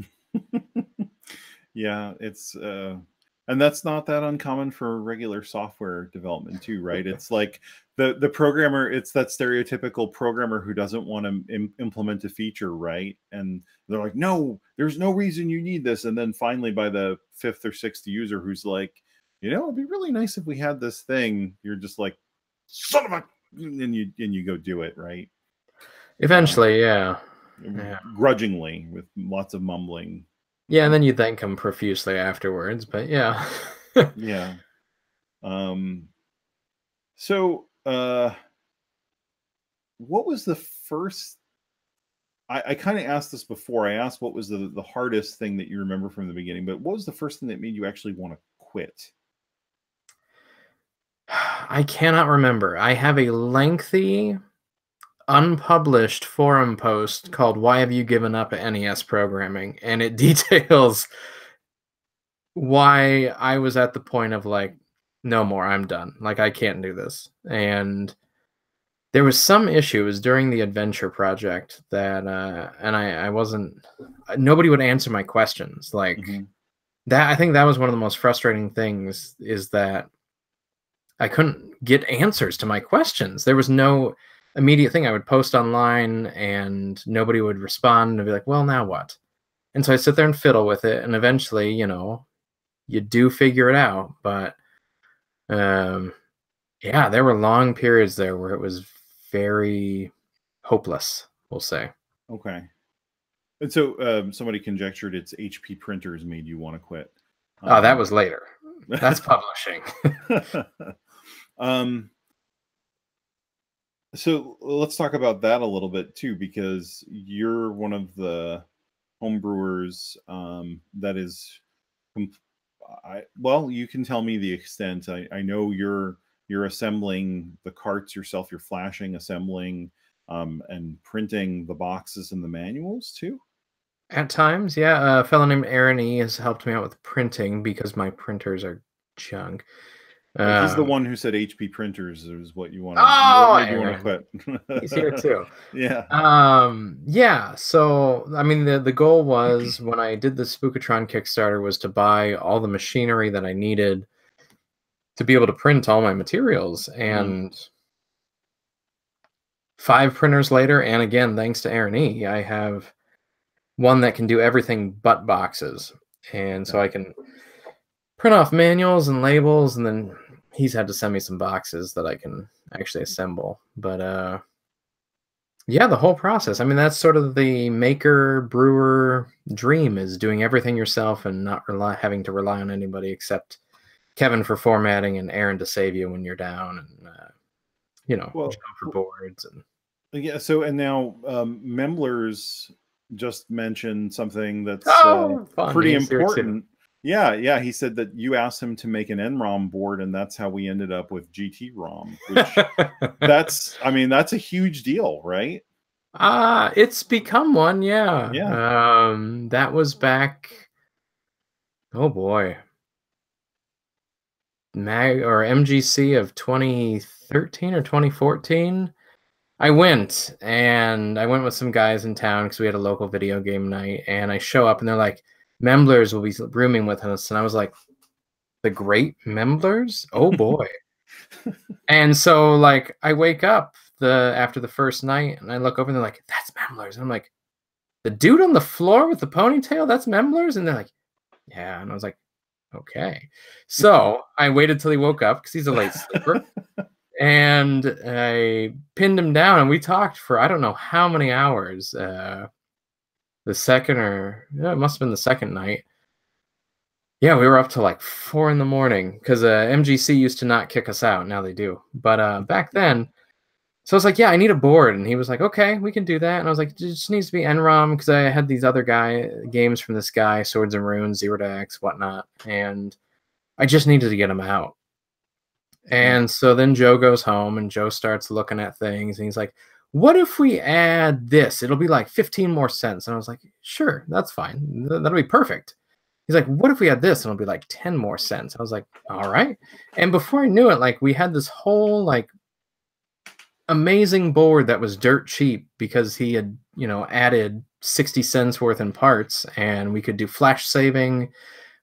Yeah, it's and that's not that uncommon for regular software development too, right? It's like the programmer, it's that stereotypical programmer who doesn't want to implement a feature, right? And they're like, no, there's no reason you need this. And then finally by the 5th or 6th user who's like, you know, it'd be really nice if we had this thing, you're just like, son of a, and you go do it, right? Eventually, yeah. Grudgingly, with lots of mumbling. Yeah, and then you thank them profusely afterwards, but yeah. Yeah. So what was the first, I kind of asked this before. I asked what was the hardest thing that you remember from the beginning, but what was the first thing that made you actually want to quit? I cannot remember. I have a lengthy, unpublished forum post called "Why Have You Given Up at NES Programming?" and it details why I was at the point of like, no more, I'm done. Like, I can't do this. And there was some issues during the adventure project that, and I wasn't, nobody would answer my questions. Like, that, I think that was one of the most frustrating things, is that I couldn't get answers to my questions. There was no immediate thing. I would post online and nobody would respond, and I'd be like, well, now what? And so I sit there and fiddle with it, and eventually, you know, you do figure it out. But yeah, there were long periods there where it was very hopeless, we'll say. Okay. And so somebody conjectured it's HP printers made you want to quit. Oh, that was later. That's publishing. So let's talk about that a little bit too, because you're one of the homebrewers that is, well, you can tell me the extent. I know you're assembling the carts yourself. You're flashing, assembling, and printing the boxes and the manuals too. At times, yeah. A fellow named Aaron E has helped me out with printing because my printers are junk. He's the one who said HP printers is what you want to. Oh, you want to quit. He's here too. Yeah. Yeah. So, I mean, the goal was, when I did the Spook-o-Tron Kickstarter, was to buy all the machinery that I needed to be able to print all my materials. And 5 printers later, and again, thanks to Aaron E, I have one that can do everything but boxes. And so I can print off manuals and labels, and then he's had to send me some boxes that I can actually assemble. But yeah, the whole process. I mean, that's sort of the maker brewer dream, is doing everything yourself and not having to rely on anybody except Kevin for formatting and Aaron to save you when you're down, and you know, Joe for boards. And yeah. So, and now Memblers just mentioned something that's pretty important. Yeah, he said that you asked him to make an NROM board, and that's how we ended up with GTROM. Which that's a huge deal, right? It's become one, yeah. Yeah. That was back, oh boy, MGC of 2013 or 2014. I went with some guys in town because we had a local video game night, and I show up and they're like, Memblers will be rooming with us. And I was like, the great Memblers? Oh boy. And so, like, I wake up after the first night and I look over and they're like, that's Memblers. And I'm like, the dude on the floor with the ponytail, that's Memblers? And they're like, yeah. And I was like, okay. So I waited till he woke up because he's a late sleeper. And I pinned him down, and we talked for I don't know how many hours. The second, or it must have been the second night. Yeah, we were up till like 4 in the morning because MGC used to not kick us out. Now they do. But back then, so I was like, yeah, I need a board. And he was like, okay, we can do that. And I was like, it just needs to be NROM, because I had these other games from this guy, Swords and Runes, Zero to X, whatnot. And I just needed to get them out. And so then Joe goes home, and Joe starts looking at things, and he's like, what if we add this? It'll be like 15 more cents. And I was like, sure, that's fine. That'll be perfect. He's like, what if we had this? And it'll be like 10 more cents. I was like, all right. And before I knew it, like, we had this whole like amazing board that was dirt cheap because he had, you know, added 60 cents worth in parts, and we could do flash saving.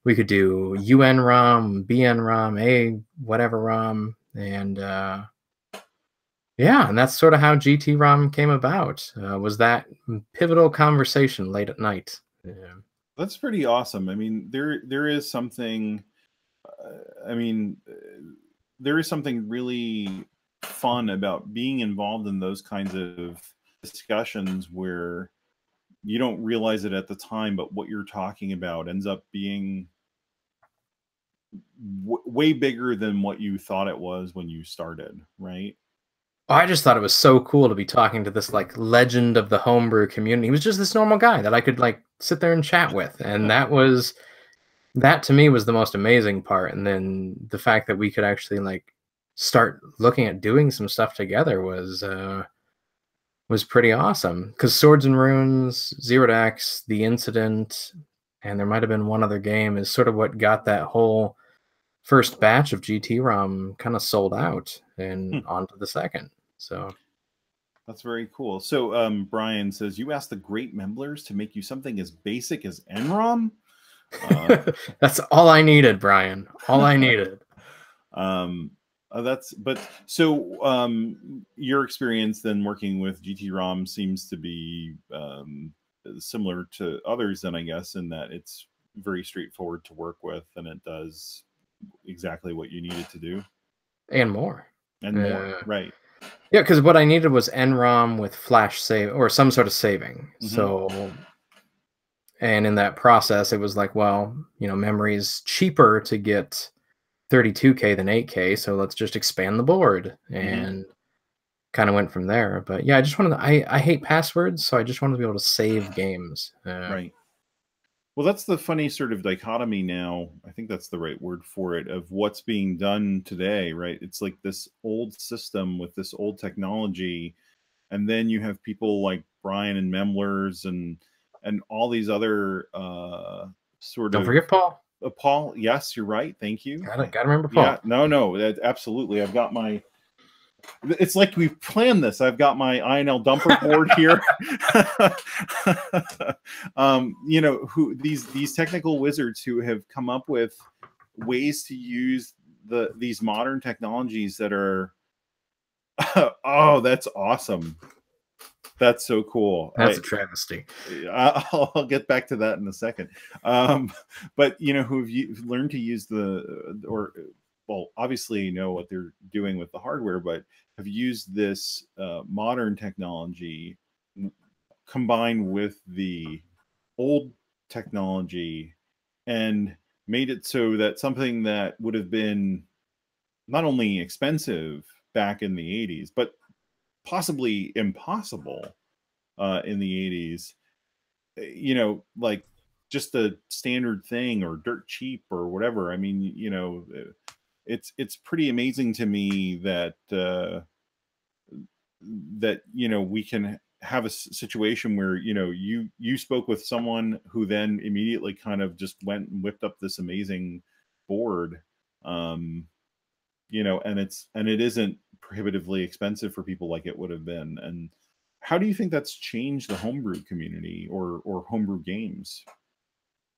We could do UN ROM, BN ROM, whatever ROM, and yeah, and that's sort of how GTROM came about. Was that pivotal conversation late at night? Yeah. That's pretty awesome. I mean, there is something. There is something really fun about being involved in those kinds of discussions where you don't realize it at the time, but what you're talking about ends up being way bigger than what you thought it was when you started, right? I just thought it was so cool to be talking to this like legend of the homebrew community. He was just this normal guy that I could like sit there and chat with, and that to me was the most amazing part. And then the fact that we could actually like start looking at doing some stuff together was pretty awesome. Because Swords and Runes, Zero to X, The Incident, and there might have been one other game, is sort of what got that whole first batch of GTROM kind of sold out and on to the second. So that's very cool. So Brian says, you asked the great Memblers to make you something as basic as NROM? That's all I needed, Brian. All I needed. Your experience then working with GTROM seems to be similar to others then, I guess, in that it's very straightforward to work with and it does exactly what you need it to do. And more. Right. Yeah, because what I needed was NROM with flash save or some sort of saving. So, and in that process, it was like, well, memory's cheaper to get 32K than 8K, so let's just expand the board, and kind of went from there. But yeah, I just wanted to, I hate passwords, so I just wanted to be able to save games. Right. Well, that's the funny sort of dichotomy now. I think that's the right word for it, of what's being done today, right? It's like this old system with this old technology, and then you have people like Brian and Memblers and all these other Don't forget Paul. Paul, yes, you're right. Thank you. Gotta remember Paul. Yeah, no, absolutely. I've got my. It's like we've planned this. I've got my INL dumper board here. Who these technical wizards who have come up with ways to use these modern technologies that are. Oh, that's awesome. That's so cool. That's a travesty. I'll get back to that in a second. But who've learned to use obviously know what they're doing with the hardware, but have used this modern technology combined with the old technology and made it so that something that would have been not only expensive back in the 80s, but possibly impossible in the 80s, like just a standard thing or dirt cheap or whatever. I mean, it's pretty amazing to me that we can have a situation where you spoke with someone who then immediately kind of just went and whipped up this amazing board, and it isn't prohibitively expensive for people like it would have been. And how do you think that's changed the homebrew community or homebrew games?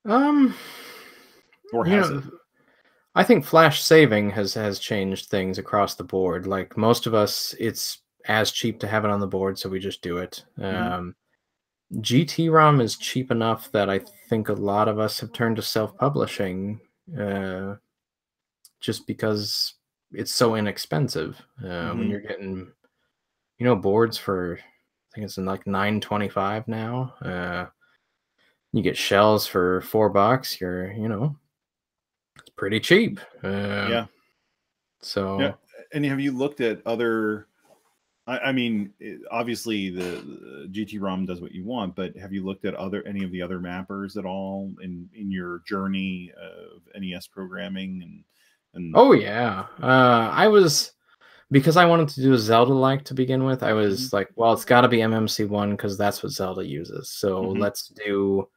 Or has it? I think flash saving has changed things across the board. Like most of us, it's as cheap to have it on the board, so we just do it. GTROM is cheap enough that I think a lot of us have turned to self-publishing just because it's so inexpensive. When you're getting, boards for, I think it's in like $9.25 now. You get shells for $4. You're, it's pretty cheap. Yeah. So. Yeah. And have you looked at other? I mean, obviously the GTROM does what you want, but have you looked at any of the other mappers at all in your journey of NES programming and? Oh yeah, because I wanted to do a Zelda-like to begin with. I was like, well, it's got to be MMC1 because that's what Zelda uses. So let's do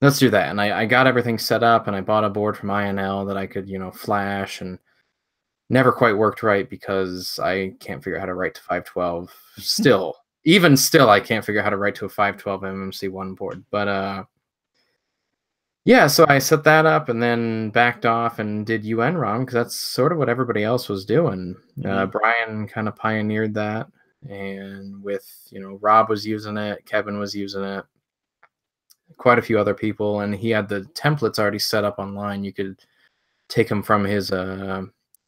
that. And I got everything set up, and I bought a board from INL that I could flash, and never quite worked right because I can't figure out how to write to 512. Even still, I can't figure out how to write to a 512 MMC1 board. But yeah, so I set that up and then backed off and did UNROM because that's sort of what everybody else was doing. Brian kind of pioneered that, and with Rob was using it, Kevin was using it, quite a few other people, and he had the templates already set up online. You could take them from his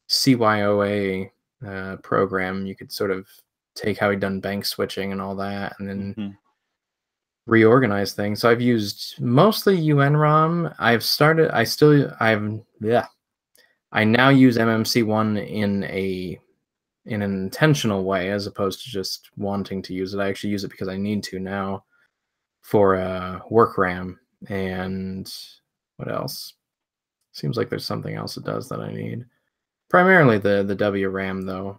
CYOA program. You could sort of take how he'd done bank switching and all that, and then reorganize things. So I've used mostly UNROM. I now use MMC1 in an intentional way as opposed to just wanting to use it. I actually use it because I need to now for work RAM. And what else? Seems like there's something else it does that I need. Primarily the WRAM though.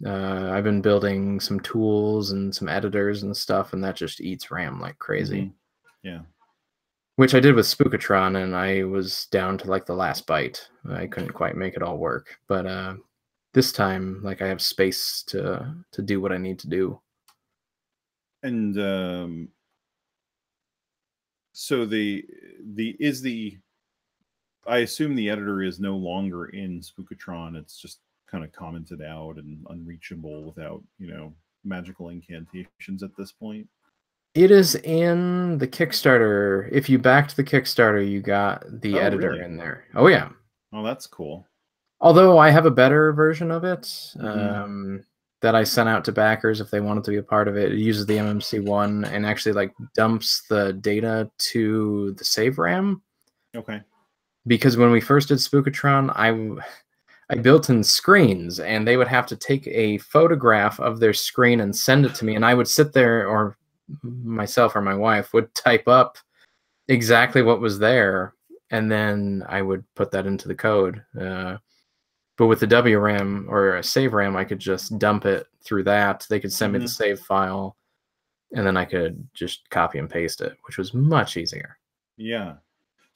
I've been building some tools and some editors and stuff, and that just eats RAM like crazy. Yeah. which I did with Spook-o-Tron, and I was down to like the last byte. I couldn't quite make it all work, but this time, like, I have space to do what I need to do. And so I assume the editor is no longer in Spook-o-Tron. It's just kind of commented out and unreachable without, magical incantations at this point. It is in the Kickstarter. If you backed the Kickstarter, you got the editor really? in there. Oh, yeah. Oh, that's cool. Although I have a better version of it Mm-hmm. that I sent out to backers if they wanted to be a part of it. It uses the MMC1 and actually like dumps the data to the save RAM. Okay. Because when we first did Spook-o-Tron, I built in screens, and they would have to take a photograph of their screen and send it to me, and I would sit there, or myself or my wife would type up exactly what was there, and then I would put that into the code. But with the WRAM or a save RAM, I could just dump it through that. They could send me the save file, and then I could just copy and paste it, which was much easier. Yeah.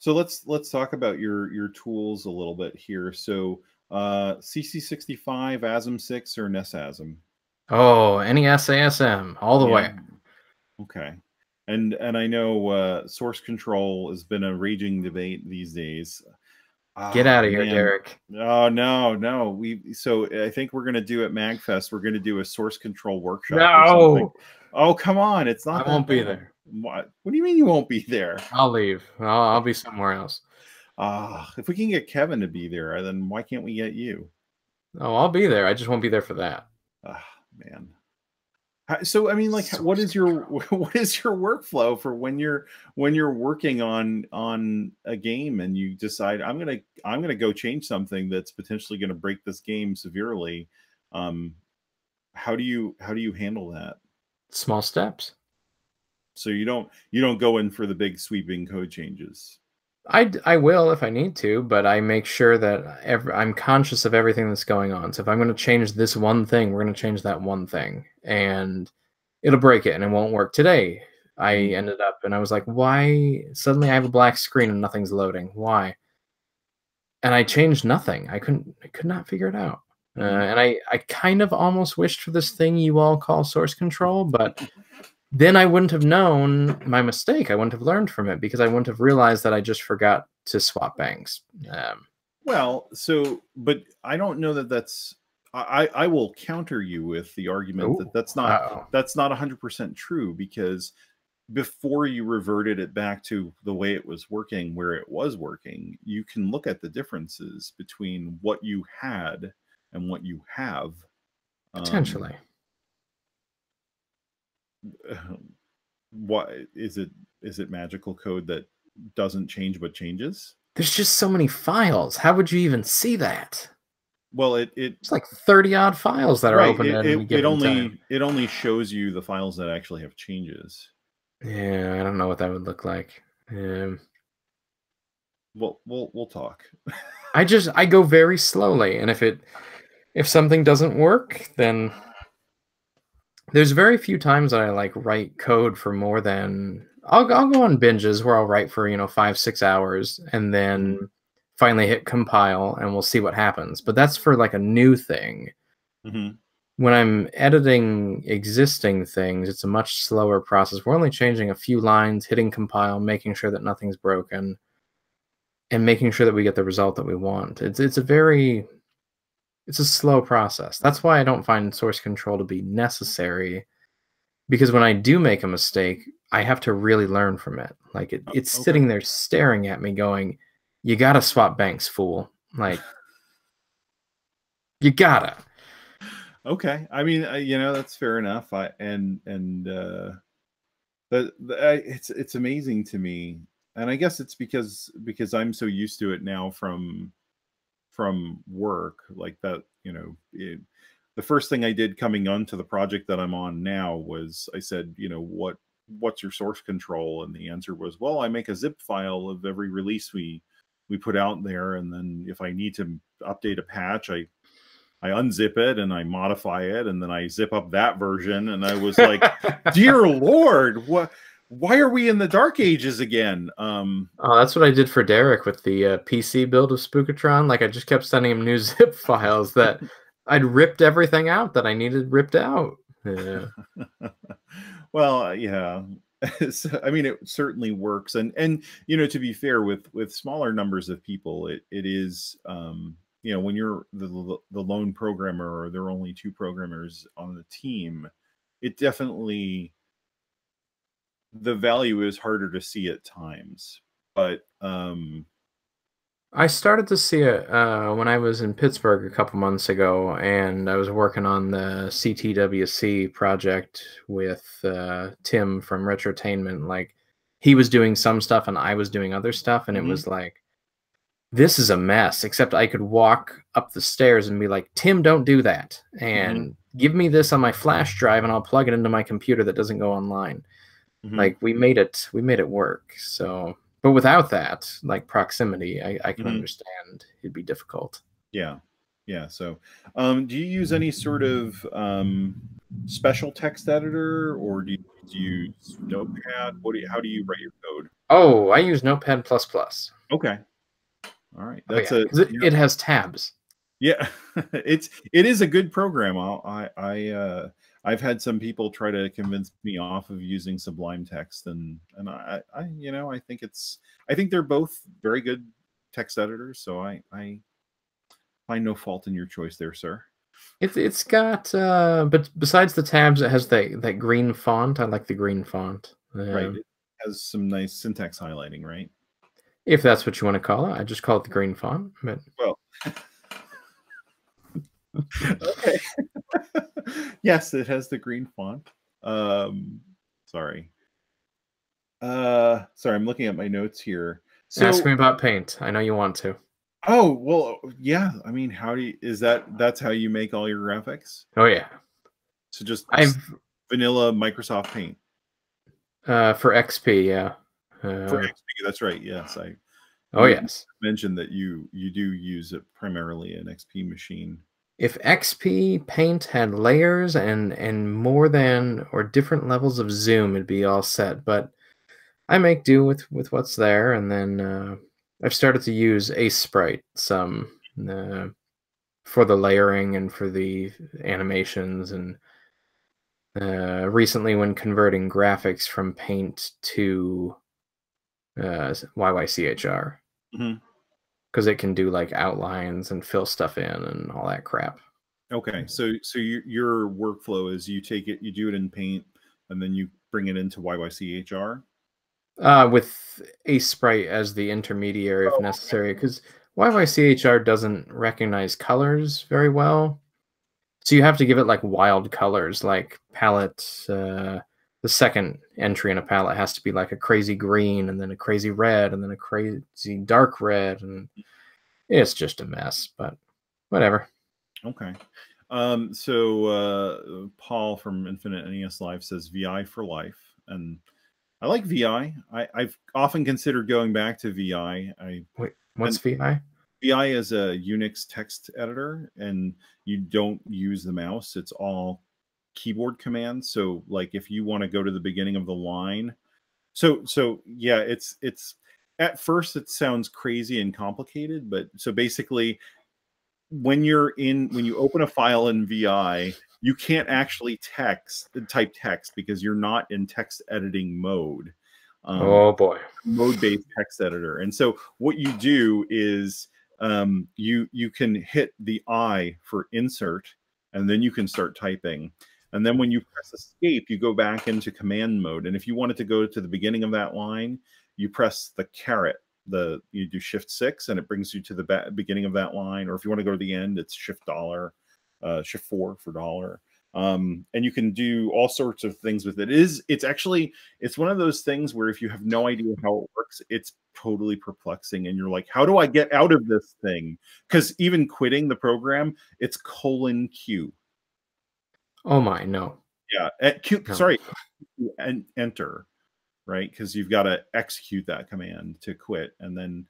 So let's talk about your tools a little bit here. So CC65, ASM6, or NES ASM? Oh, NES ASM all the way. Okay. And I know source control has been a raging debate these days. Get out of here, Derek. Oh, no. So I think we're going to do at MagFest, we're going to do a source control workshop or something. Oh, come on. It's not I won't be there. What do you mean you won't be there? I'll leave. I'll be somewhere else. If we can get Kevin to be there, then why can't we get you? Oh, I'll be there. I just won't be there for that. Man. So I mean, like, what is your workflow for when you're working on a game and you decide I'm gonna go change something that's potentially going to break this game severely? How do you handle that? Small steps. So you don't go in for the big sweeping code changes. I will if I need to, but I make sure that I'm conscious of everything that's going on. So if I'm going to change this one thing, we're going to change that one thing, and it'll break it and it won't work. Today, I ended up and I was like, why? Suddenly I have a black screen and nothing's loading. Why? And I changed nothing. I could not figure it out. And I kind of almost wished for this thing you all call source control, but then I wouldn't have known my mistake. I wouldn't have learned from it because I wouldn't have realized that I just forgot to swap banks. Well, but I don't know that that's. I will counter you with the argument that that's not 100% true, because before you reverted it back to the way it was working, where it was working, you can look at the differences between what you had and what you have. Potentially. What is it? Is it magical code that doesn't change but changes? There's just so many files. How would you even see that? Well, it's like 30 odd files that are open at any given time. It only shows you the files that actually have changes. Yeah, I don't know what that would look like. Well, we'll talk. I go very slowly, and if something doesn't work, then there's very few times that I like write code for more than I'll go on binges where I'll write for 5-6 hours and then finally hit compile and we'll see what happens. But that's for like a new thing. When I'm editing existing things, it's a much slower process. We're only changing a few lines, hitting compile, making sure that nothing's broken, and making sure that we get the result that we want. It's a slow process. That's why I don't find source control to be necessary, because when I do make a mistake, I have to really learn from it. Like it's sitting there staring at me going, you gotta swap banks, fool. Like, you gotta. Okay. I mean, that's fair enough. It's amazing to me. And I guess it's because I'm so used to it now from work, like that, the first thing I did coming onto the project that I'm on now was I said, what's your source control? And the answer was, well, I make a zip file of every release we put out there. And then if I need to update a patch, I unzip it and I modify it, and then I zip up that version. And I was like, dear Lord, Why are we in the Dark Ages again? Oh, that's what I did for Derek with the PC build of Spook-o-Tron. Like, I just kept sending him new zip files that I'd ripped everything out that I needed ripped out. Yeah. Well, yeah. I mean, it certainly works, and you know, to be fair, with smaller numbers of people, it is you know, when you're the lone programmer or there are only two programmers on the team, it definitely, the value is harder to see at times. But I started to see it when I was in Pittsburgh a couple months ago, and I was working on the CTWC project with Tim from Retrotainment. Like, he was doing some stuff and I was doing other stuff, and it mhm, was like, this is a mess. Except I could walk up the stairs and be like, Tim, don't do that, mhm, and give me this on my flash drive, and I'll plug it into my computer that doesn't go online. mhm, Like, we made it work. So, but without that, like, proximity, I can mhm. understand it'd be difficult. Yeah. Yeah. So, do you use any sort of special text editor, or do you use Notepad? How do you write your code? Oh, I use Notepad plus plus. Okay. All right. Oh That's yeah, a, because it has tabs. yeah. It is a good program. I've had some people try to convince me off of using Sublime Text, and you know, I think they're both very good text editors. So I find no fault in your choice there, sir. It's got but besides the tabs, it has that green font. I like the green font. Right. It has some nice syntax highlighting, right? If that's what you want to call it, I just call it the green font. But Well, okay. Yes, it has the green font. Um, sorry. Sorry, I'm looking at my notes here. ask So, me about Paint. I know you want to. oh, well, yeah. I mean, how do you, is that's how you make all your graphics? Oh yeah, So just I've vanilla Microsoft Paint for XP. Yeah. for Uh, XP. That's right. Yes, oh you yes. mentioned that you do use it primarily an XP machine. If XP Paint had layers and more than or different levels of zoom, it'd be all set. But I make do with what's there, and then I've started to use Ace Sprite some for the layering and for the animations, and recently when converting graphics from Paint to YYCHR, Mhm. because it can do like outlines and fill stuff in and all that crap. Okay, so your workflow is you take it, you do it in Paint, and then you bring it into YYCHR. With Ace Sprite as the intermediary if Oh, necessary, because YYCHR doesn't recognize colors very well. So you have to give it like wild colors, like palette. The second entry in a palette has to be like a crazy green, and then a crazy red, and then a crazy dark red, and it's just a mess. But whatever. okay. So Paul from Infinite NES Live says VI for life, and I like VI. I've often considered going back to VI. Wait, what's And VI? VI is a Unix text editor, and you don't use the mouse. It's all keyboard commands. So, like, if you want to go to the beginning of the line, so yeah, it's at first it sounds crazy and complicated, but so basically when you open a file in VI, you can't actually type text because you're not in text editing mode. Oh boy. Mode-based text editor. And so what you do is you can hit the I for insert, and then you can start typing. And then when you press escape, you go back into command mode. And if you wanted to go to the beginning of that line, you press the caret. You do shift 6, and it brings you to the beginning of that line. Or if you want to go to the end, it's shift dollar, shift 4 for dollar. And you can do all sorts of things with it. It's one of those things where if you have no idea how it works, it's totally perplexing, and you're like, how do I get out of this thing? Because even quitting the program, it's :Q. Oh my, no. Yeah, at Q, No. sorry, and enter, right? Because you've got to execute that command to quit, and then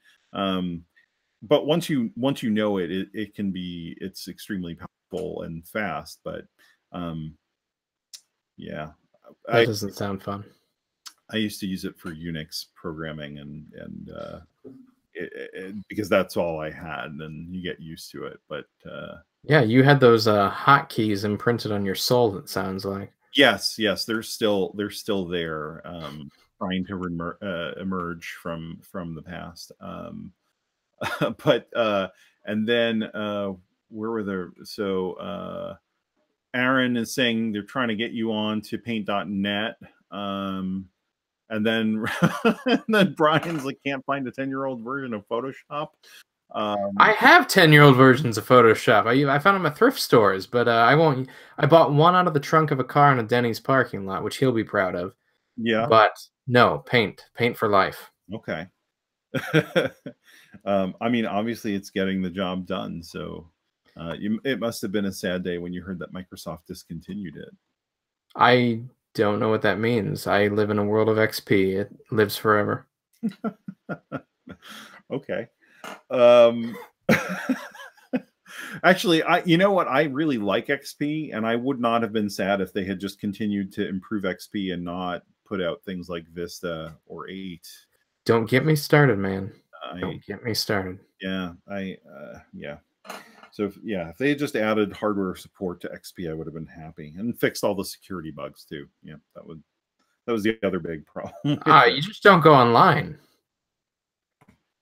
but once you know it can be, it's extremely powerful and fast. But um yeah, That I doesn't sound fun. I used to use it for Unix programming, and because that's all I had, and you get used to it. But Yeah, you had those hotkeys imprinted on your soul, it sounds like. yes, they're still there, trying to emerge from the past. But and then where were there? So Aaron is saying they're trying to get you on to paint.net. And then and then Brian's like, can't find a 10-year-old version of Photoshop. I have 10-year-old versions of Photoshop. I found them at thrift stores, but I won't. I bought one out of the trunk of a car in a Denny's parking lot, which he'll be proud of. Yeah. But no, paint for life. Okay. I mean, obviously, it's getting the job done. So it must have been a sad day when you heard that Microsoft discontinued it. I don't know what that means. I live in a world of XP. It lives forever. Okay. Actually, you know what? I really like XP, and I would not have been sad if they had just continued to improve XP and not put out things like Vista or 8. Don't get me started, man. Don't get me started. Yeah, yeah. So if they had just added hardware support to XP, I would have been happy, and fixed all the security bugs too. Yeah, that was the other big problem. You just don't go online.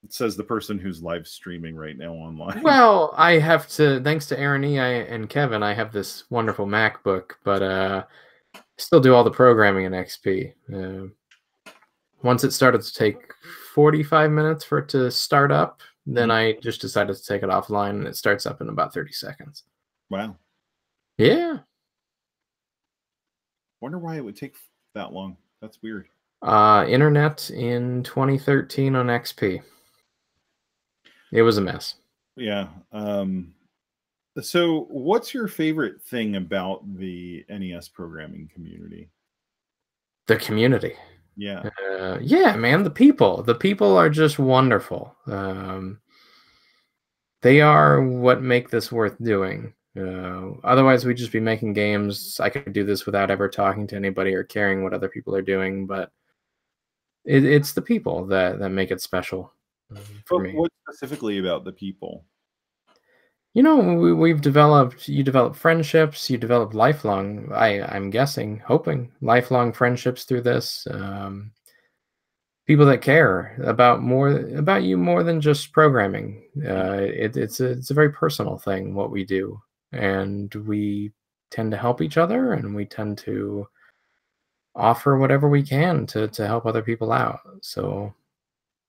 It says the person who's live streaming right now online. Well, I have to, thanks to Aaron E. and Kevin, I have this wonderful MacBook, but I still do all the programming in XP. Once it started to take 45 minutes for it to start up, then I just decided to take it offline, and it starts up in about 30 seconds. Wow. Yeah. Wonder why it would take that long. That's weird. Internet in 2013 on XP. It was a mess. Yeah. So what's your favorite thing about the NES programming community? The community. Yeah. Yeah, man, the people are just wonderful. They are what make this worth doing. Otherwise, we'd just be making games. I could do this without ever talking to anybody or caring what other people are doing, but it's the people that make it special for me. What specifically about the people? You know, you develop friendships, you develop lifelong, I'm guessing, hoping, lifelong friendships through this. People that care about you more than just programming. It's a very personal thing, what we do. And we tend to help each other, and we tend to offer whatever we can to help other people out. So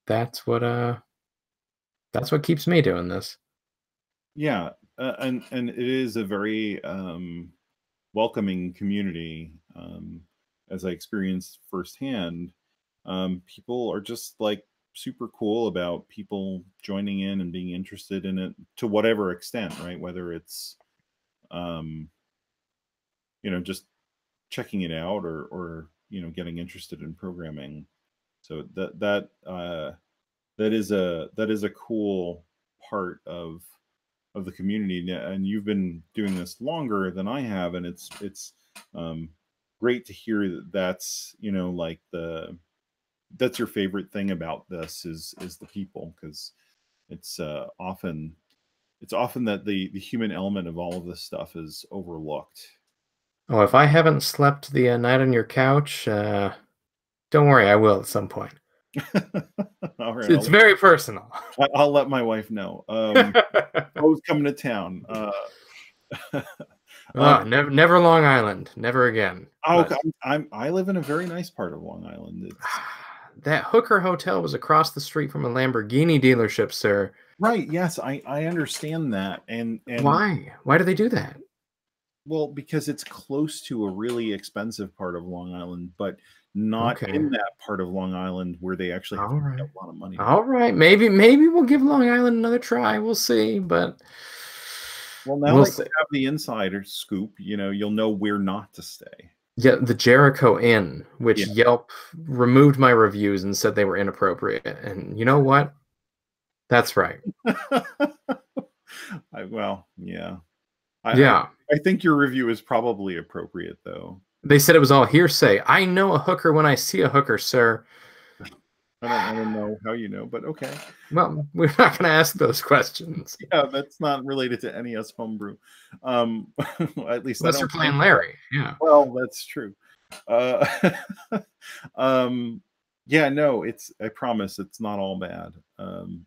that's what keeps me doing this. Yeah, and it is a very welcoming community, as I experienced firsthand. People are just like super cool about people joining in and being interested in it to whatever extent, right? Whether it's just checking it out, or getting interested in programming. So that is a cool part of the community. And you've been doing this longer than I have, and it's great to hear that that's like that's your favorite thing about this is the people, because it's often that the human element of all of this stuff is overlooked. Oh, if I haven't slept the night on your couch, don't worry, I will at some point. All right, it's very personal. I'll let my wife know. Beau's coming to town. Never Long Island, never again. Oh, I live in a very nice part of Long Island. That Hooker Hotel was across the street from a Lamborghini dealership, sir. Right. Yes, I understand that. And why? Why do they do that? Well, because it's close to a really expensive part of Long Island, but not in that part of Long Island where they actually have a lot of money. All right. Maybe we'll give Long Island another try. We'll see. But now that you have the insider scoop, you'll know where not to stay. Yeah, the Jericho Inn, which Yelp removed my reviews and said they were inappropriate. And you know what? That's right. Well, yeah. Yeah. I think your review is probably appropriate, though. They said it was all hearsay. I know a hooker when I see a hooker, sir. I don't know how you know, but okay. Well, we're not going to ask those questions. Yeah, that's not related to NES Homebrew. At least I Unless you're don't playing think. Larry. Yeah. Well, that's true. Uh, yeah, no, I promise it's not all bad.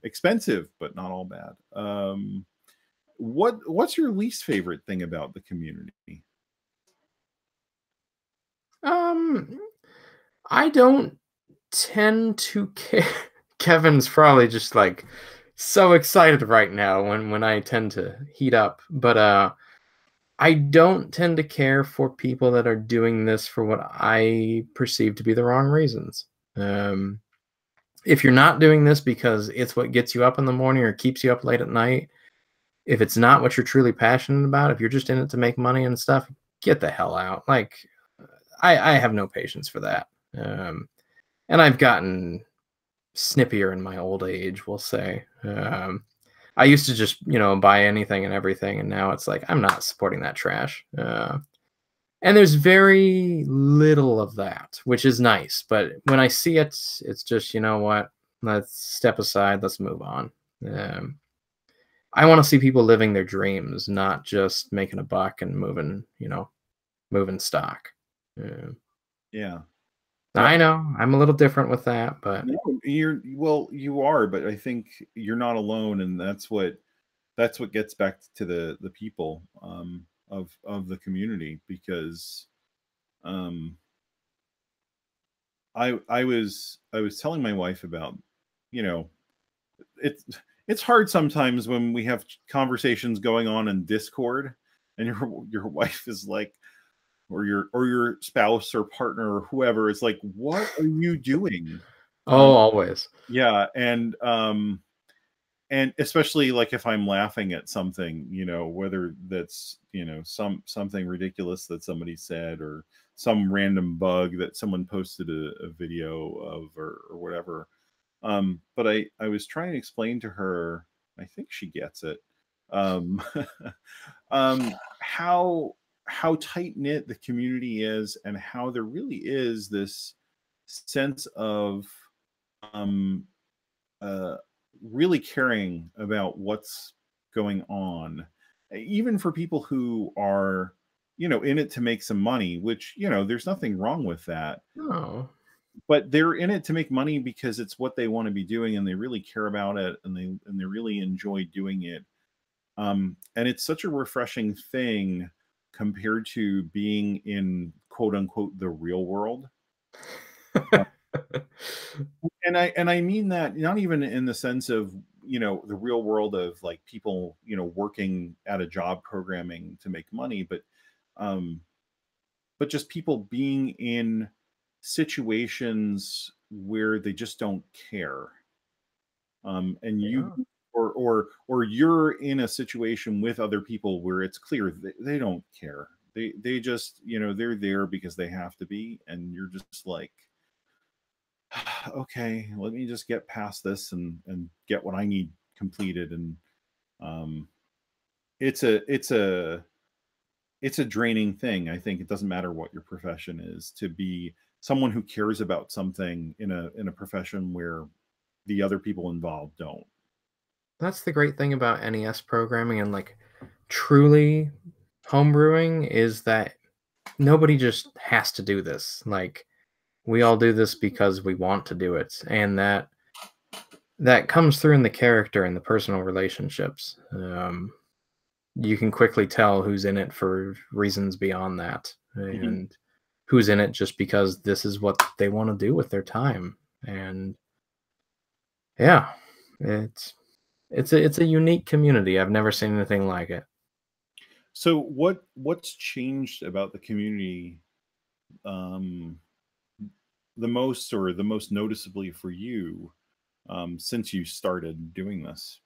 Expensive, but not all bad. What's your least favorite thing about the community? I don't tend to care. Kevin's probably just like so excited right now when I tend to heat up. But I don't tend to care for people that are doing this for what I perceive to be the wrong reasons. If you're not doing this because it's what gets you up in the morning or keeps you up late at night, if it's not what you're truly passionate about, if you're just in it to make money and stuff, get the hell out. Like, I have no patience for that. And I've gotten snippier in my old age, we'll say. I used to just, buy anything and everything, and now it's like, I'm not supporting that trash. And there's very little of that, which is nice. But when I see it, it's just, you know what? Let's step aside. Let's move on. I want to see people living their dreams, not just making a buck and moving stock. Yeah. I know I'm a little different with that, but No, you are, but I think you're not alone, and that's what gets back to the people of the community, because I was telling my wife about, it's hard sometimes when we have conversations going on in Discord, and your wife is like, or your spouse or partner or whoever is like, what are you doing? always. Yeah, and especially like if I'm laughing at something, whether that's, something ridiculous that somebody said, or some random bug that someone posted a video of, or whatever. But I was trying to explain to her, I think she gets it, how tight knit the community is, and how there really is this sense of really caring about what's going on, even for people who are, in it to make some money, which, there's nothing wrong with that. Oh, But they're in it to make money because it's what they want to be doing, and they really care about it, and they really enjoy doing it. And it's such a refreshing thing compared to being in, quote unquote, the real world. And I mean that not even in the sense of, the real world of like people, working at a job programming to make money, but just people being in situations where they just don't care. And you, yeah. or you're in a situation with other people where it's clear they don't care. They just, they're there because they have to be, and you're just like, okay, let me just get past this and get what I need completed. And it's a draining thing. I think it doesn't matter what your profession is, to be someone who cares about something in a profession where the other people involved don't. That's the great thing about NES programming and like truly homebrewing is that nobody just has to do this. Like we all do this because we want to do it, and that comes through in the character and the personal relationships. You can quickly tell who's in it for reasons beyond that, Mhm. and who's in it just because this is what they want to do with their time. And yeah, it's a unique community. I've never seen anything like it. So what's changed about the community, um, the most noticeably for you, since you started doing this?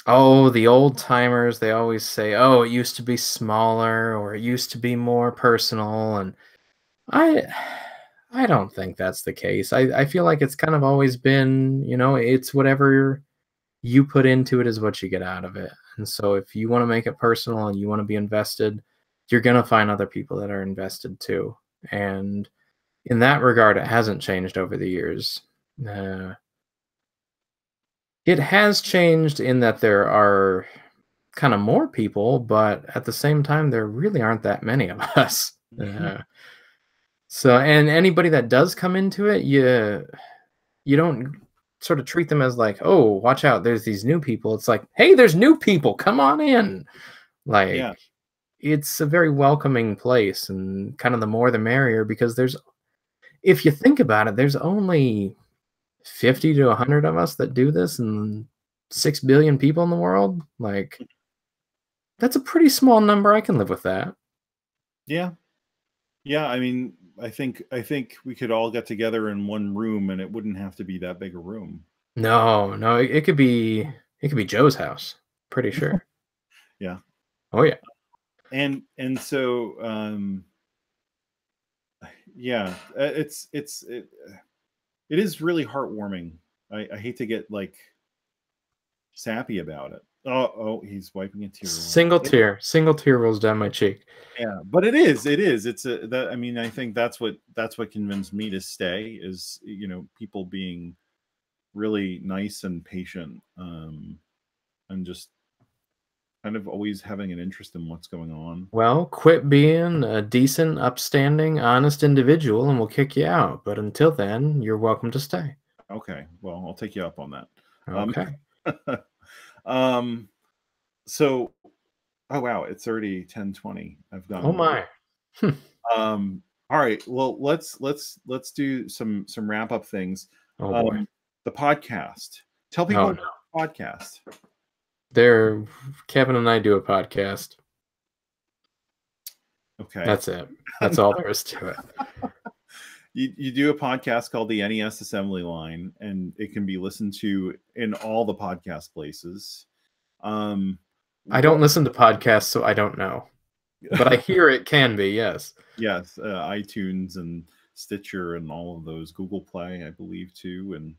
Oh, the old timers, they always say, "Oh, it used to be smaller or it used to be more personal." And I I don't think that's the case. I feel like it's kind of always been, it's whatever you put into it is what you get out of it. And so if you want to make it personal and you want to be invested, you're going to find other people that are invested too. And in that regard, it hasn't changed over the years. It has changed in that there are kind of more people, but at the same time, there really aren't that many of us. So, and anybody that does come into it, you don't sort of treat them as like, oh, watch out, there's these new people. It's like, hey, there's new people, come on in. Like, Yeah. it's a very welcoming place, and kind of the more the merrier, because if you think about it, there's only 50 to 100 of us that do this, and 6 billion people in the world. Like, that's a pretty small number. I can live with that. Yeah. Yeah. I mean, I think we could all get together in one room, and it wouldn't have to be that big a room. No, no, it could be Joe's house. Pretty sure. Yeah. Oh yeah. And so yeah, it is really heartwarming. I hate to get like sappy about it. Oh, he's wiping a tear away. Single tear rolls down my cheek. Yeah, but it is. It's that. I mean, I think that's what convinced me to stay is, you know, people being really nice and patient, and just kind of always having an interest in what's going on. Well, quit being a decent, upstanding, honest individual and we'll kick you out. But until then, you're welcome to stay. Okay, well, I'll take you up on that. Okay. So, oh wow, it's already 10:20. I've gone. Oh my. All right. Well, let's do some wrap up things. Oh boy. The podcast. Tell people about the podcast. Kevin and I do a podcast. Okay. That's it. That's all there is to it. You do a podcast called the NES Assembly Line, and it can be listened to in all the podcast places. I don't listen to podcasts, so I don't know. But I hear it can be, yes. Yes, iTunes and Stitcher and all of those, Google Play, I believe, too. And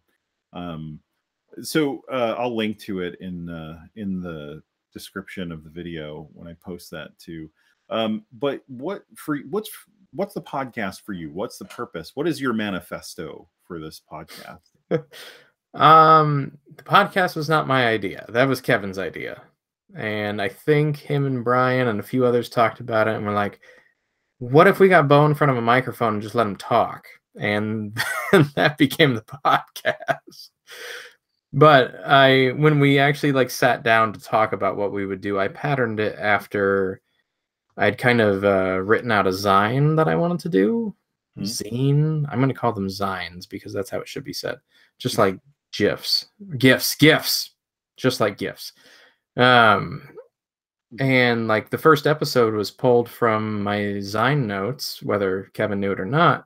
so I'll link to it in the description of the video when I post that too. But what's the podcast for you? What's the purpose? What is your manifesto for this podcast? The podcast was not my idea. That was Kevin's idea. And I think him and Brian and a few others talked about it and were like, what if we got Beau in front of a microphone and just let him talk? And that became the podcast. But when we actually like sat down to talk about what we would do, I patterned it after I'd kind of written out a zine that I wanted to do. Zine. I'm going to call them zines because that's how it should be said. Just like GIFs. GIFs. Just like GIFs. And like the first episode was pulled from my zine notes, whether Kevin knew it or not.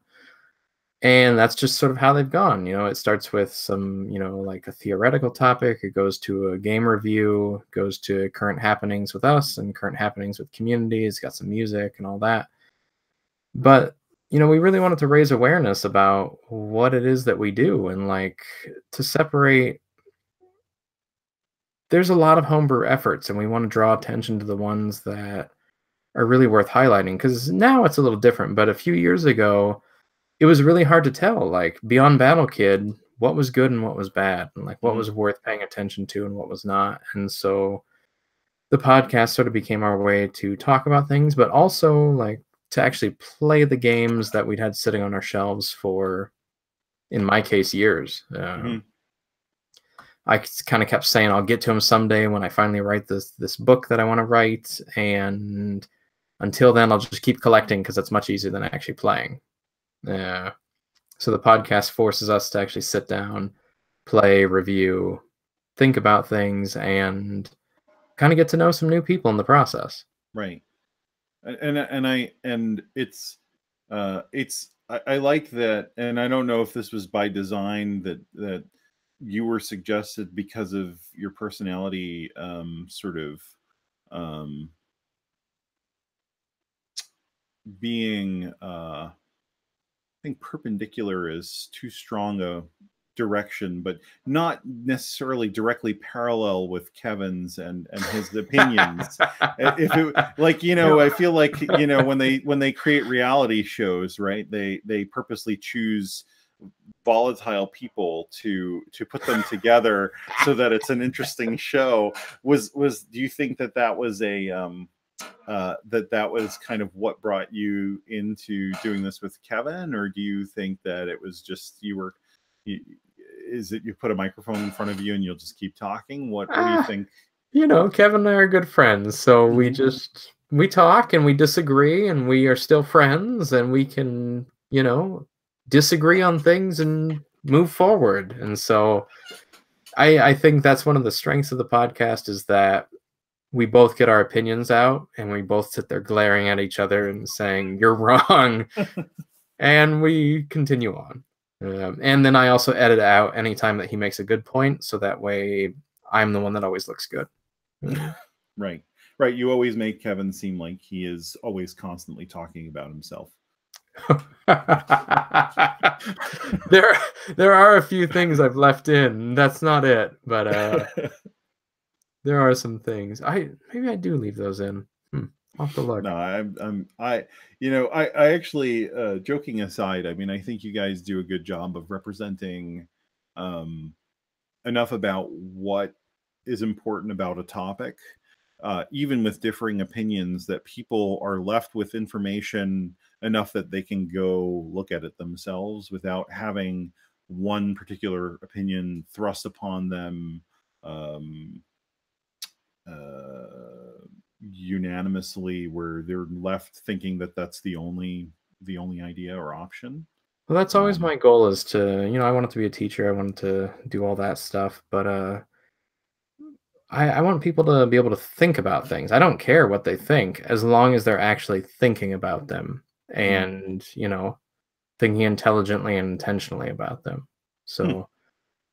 And that's just sort of how they've gone. You know, it starts with some, you know, like a theoretical topic. It goes to a game review, goes to current happenings with us and current happenings with communities. Got some music and all that. But, you know, we really wanted to raise awareness about what it is that we do and like to separate. There's a lot of homebrew efforts and we want to draw attention to the ones that are really worth highlighting because now it's a little different. But a few years ago, it was really hard to tell, like Beyond Battle Kid, what was good and what was bad, and like what was worth paying attention to and what was not. And so the podcast sort of became our way to talk about things, but also like to actually play the games that we'd had sitting on our shelves for, in my case, years. I kind of kept saying I'll get to them someday when I finally write this book that I want to write, and until then I'll just keep collecting because it's much easier than actually playing. So the podcast forces us to actually sit down, play, review, think about things, and kind of get to know some new people in the process. Right. And it's I like that, and I don't know if this was by design that you were suggested because of your personality, sort of being I think perpendicular is too strong direction, but not necessarily directly parallel with Kevin's and his opinions. If it like, you know, I feel like, you know, when they create reality shows, right, they purposely choose volatile people to put them together so that it's an interesting show. Do you think that was a that was kind of what brought you into doing this with Kevin, or do you think that it was just is it you put a microphone in front of you and you'll just keep talking? What do you think? You know, Kevin and I are good friends, so we talk and we disagree, and we are still friends, and we can, you know, disagree on things and move forward. And so I think that's one of the strengths of the podcast, is that we both get our opinions out, and we both sit there glaring at each other and saying, "You're wrong," and we continue on. And then I also edit out anytime that he makes a good point, so that way I'm the one that always looks good. Right. You always make Kevin seem like he is always constantly talking about himself. There are a few things I've left in. That's not it, but there are some things. Maybe I do leave those in. I'll have to look. No, I actually, joking aside, I mean, I think you guys do a good job of representing enough about what is important about a topic, even with differing opinions, that people are left with information enough that they can go look at it themselves without having one particular opinion thrust upon them unanimously, where they're left thinking that that's the only idea or option. Well, that's always my goal, is to, you know, I wanted to be a teacher, I wanted to do all that stuff, but I want people to be able to think about things. I don't care what they think, as long as they're actually thinking about them and, you know, thinking intelligently and intentionally about them. So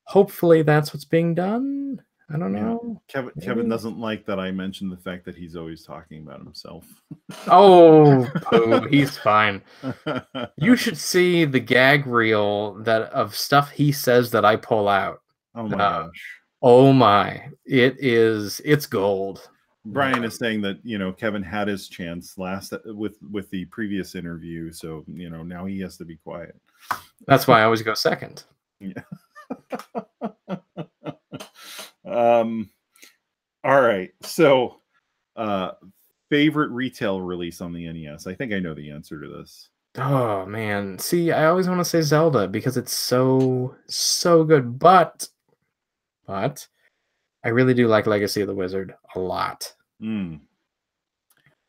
hopefully that's what's being done. I don't know. Kevin doesn't like that I mentioned the fact that he's always talking about himself. Oh, Pooh, he's fine. You should see the gag reel of stuff he says that I pull out. Oh my gosh. Oh my. It's gold. Brian is saying that, you know, Kevin had his chance last with the previous interview, so, you know, now he has to be quiet. That's why I always go second. Yeah. All right. So, favorite retail release on the NES? I think I know the answer to this. Oh man. See, I always want to say Zelda because it's so good, but I really do like Legacy of the Wizard a lot.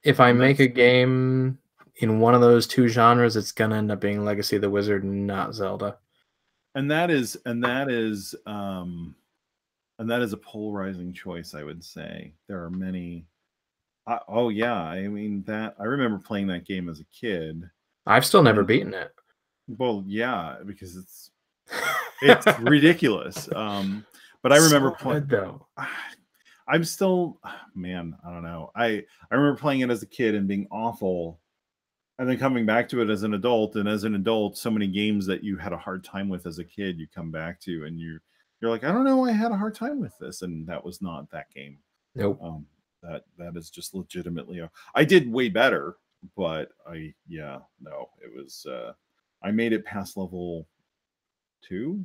If I make a game in one of those two genres, it's gonna end up being Legacy of the Wizard, not Zelda. And that is a polarizing choice, I would say. There are many. Oh yeah, I mean, that I remember playing that game as a kid. I've still never beaten it. Well, yeah, because it's ridiculous. But I remember playing though. I'm still, man, I don't know. I remember playing it as a kid and being awful, and then coming back to it as an adult. And as an adult, so many games that you had a hard time with as a kid, you come back to, and you're like, I don't know, I had a hard time with this, and that was not that game. Nope. That is just legitimately I did way better, but it was I made it past level 2.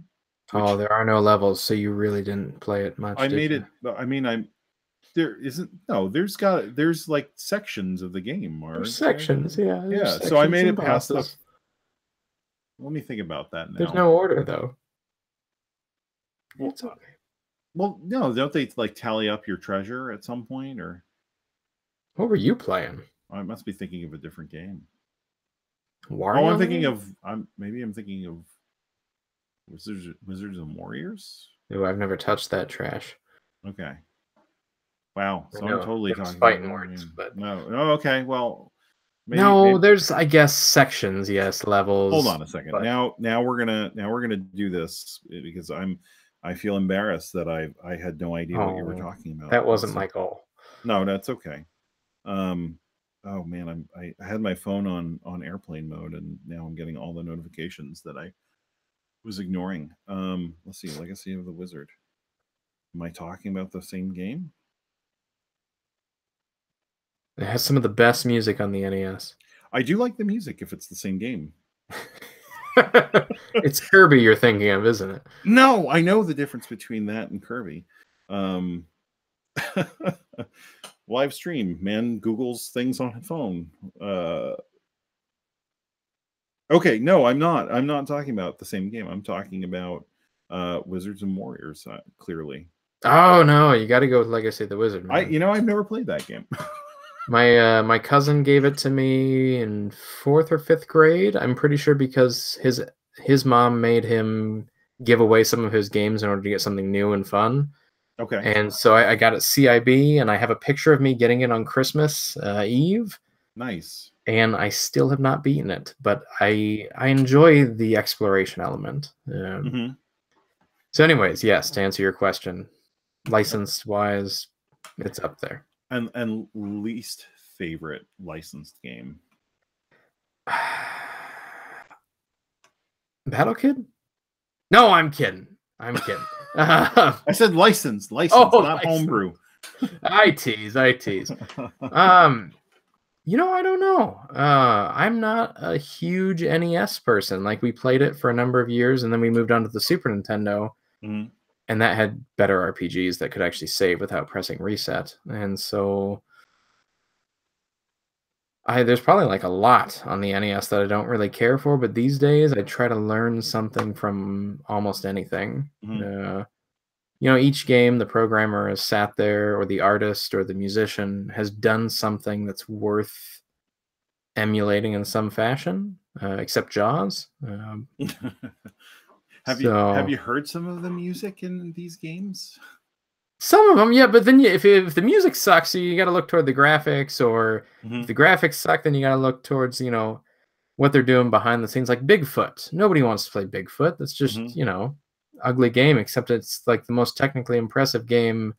Oh, there are no levels, so you really didn't play it much. I made it. I mean, there's like sections of the game. There's sections, yeah. Yeah. Sections, so I made it past the. Let me think about that now. There's no order though. Well, it's okay. Well, no, don't they like tally up your treasure at some point, or? What were you playing? I must be thinking of a different game. Wario? Oh, I'm thinking of. I'm thinking of Wizards and Warriors. Oh, I've never touched that trash. Okay. Wow. So I'm totally talking fighting words, but no. Okay. Well. Maybe. There's, I guess, sections. Yes, levels. Hold on a second. But... Now we're gonna do this because I feel embarrassed that I had no idea what you were talking about. That wasn't my goal. No, that's okay. Oh man, I had my phone on airplane mode, and now I'm getting all the notifications that Was ignoring. Let's see. Legacy of the Wizard. Am I talking about the same game? It has some of the best music on the NES. I do like the music if it's the same game. It's Kirby you're thinking of, isn't it? No, I know the difference between that and Kirby. Live stream, man Googles things on his phone. Okay, no, I'm not talking about the same game. I'm talking about Wizards and Warriors, clearly. Oh no, you got to go with Legacy of the Wizard, man. I've never played that game. My cousin gave it to me in 4th or 5th grade. I'm pretty sure because his mom made him give away some of his games in order to get something new and fun. Okay. And so I got it CIB, and I have a picture of me getting it on Christmas Eve. Nice. And I still have not beaten it, but I enjoy the exploration element. So anyways, yes, to answer your question, license-wise, it's up there. And least favorite licensed game? Battle Kid? No, I'm kidding. I'm kidding. I said licensed, not licensed. homebrew. I tease. You know, I don't know. I'm not a huge NES person. Like, we played it for a number of years, and then we moved on to the Super Nintendo, and that had better RPGs that could actually save without pressing reset. And so there's probably like a lot on the NES that I don't really care for, but these days I try to learn something from almost anything. You know, each game the programmer has sat there, or the artist or the musician has done something that's worth emulating in some fashion, except Jaws. Have you heard some of the music in these games? Some of them, yeah, but then if the music sucks, you got to look toward the graphics, or if the graphics suck, then you got to look towards, you know, what they're doing behind the scenes, like Bigfoot. Nobody wants to play Bigfoot. That's just, you know, ugly game, except it's like the most technically impressive game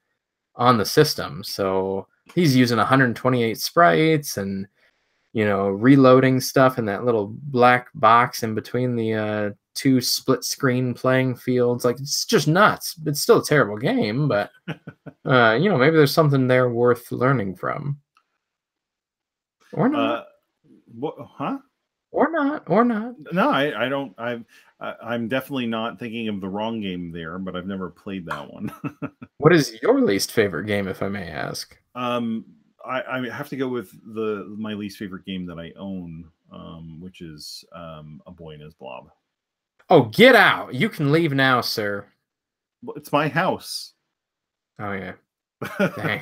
on the system. So he's using 128 sprites and, you know, reloading stuff in that little black box in between the two split screen playing fields. Like, it's just nuts. It's still a terrible game, but you know, maybe there's something there worth learning from. Or not. Or not. No, I don't. I'm definitely not thinking of the wrong game there, but I've never played that one. What is your least favorite game, if I may ask? I have to go with my least favorite game that I own, which is A Boy and His Blob. Oh, get out! You can leave now, sir. Well, it's my house. Oh yeah. Dang.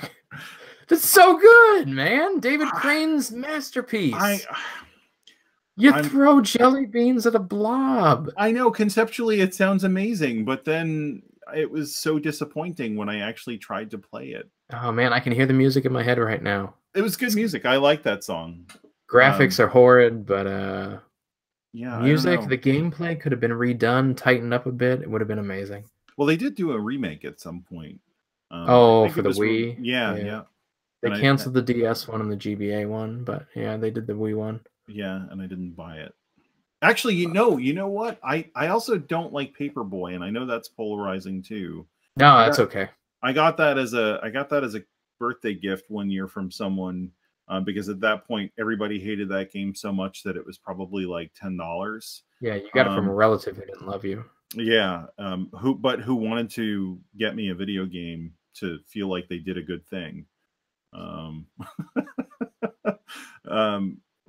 That's so good, man. David Crane's masterpiece. You throw jelly beans at a blob. I know, conceptually it sounds amazing, but then it was so disappointing when I actually tried to play it. Oh man, I can hear the music in my head right now. It was good music. I like that song. Graphics are horrid, but yeah, music, the gameplay could have been redone, tightened up a bit. It would have been amazing. Well, they did do a remake at some point. Oh, for the Wii? Yeah. They canceled the DS one and the GBA one, but yeah, they did the Wii one. Yeah, and I didn't buy it. Actually, you know what? I also don't like Paperboy, and I know that's polarizing too. No, that's okay. I got that as a birthday gift one year from someone, because at that point everybody hated that game so much that it was probably like $10. Yeah, you got it from a relative who didn't love you. Yeah, who wanted to get me a video game to feel like they did a good thing.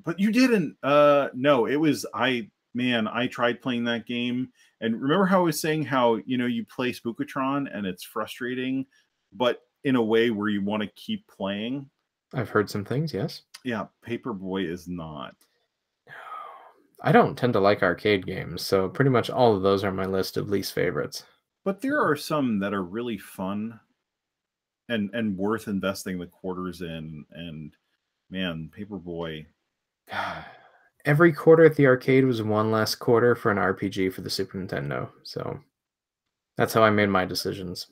But you didn't. No, it was I tried playing that game, and remember how I was saying how, you know, you play Spook-o-Tron and it's frustrating, but in a way where you want to keep playing. I've heard some things, yes. Yeah, Paperboy is not. I don't tend to like arcade games, so pretty much all of those are on my list of least favorites. But there are some that are really fun and worth investing the quarters in, and man, Paperboy. Every quarter at the arcade was one less quarter for an RPG for the Super Nintendo, so that's how I made my decisions.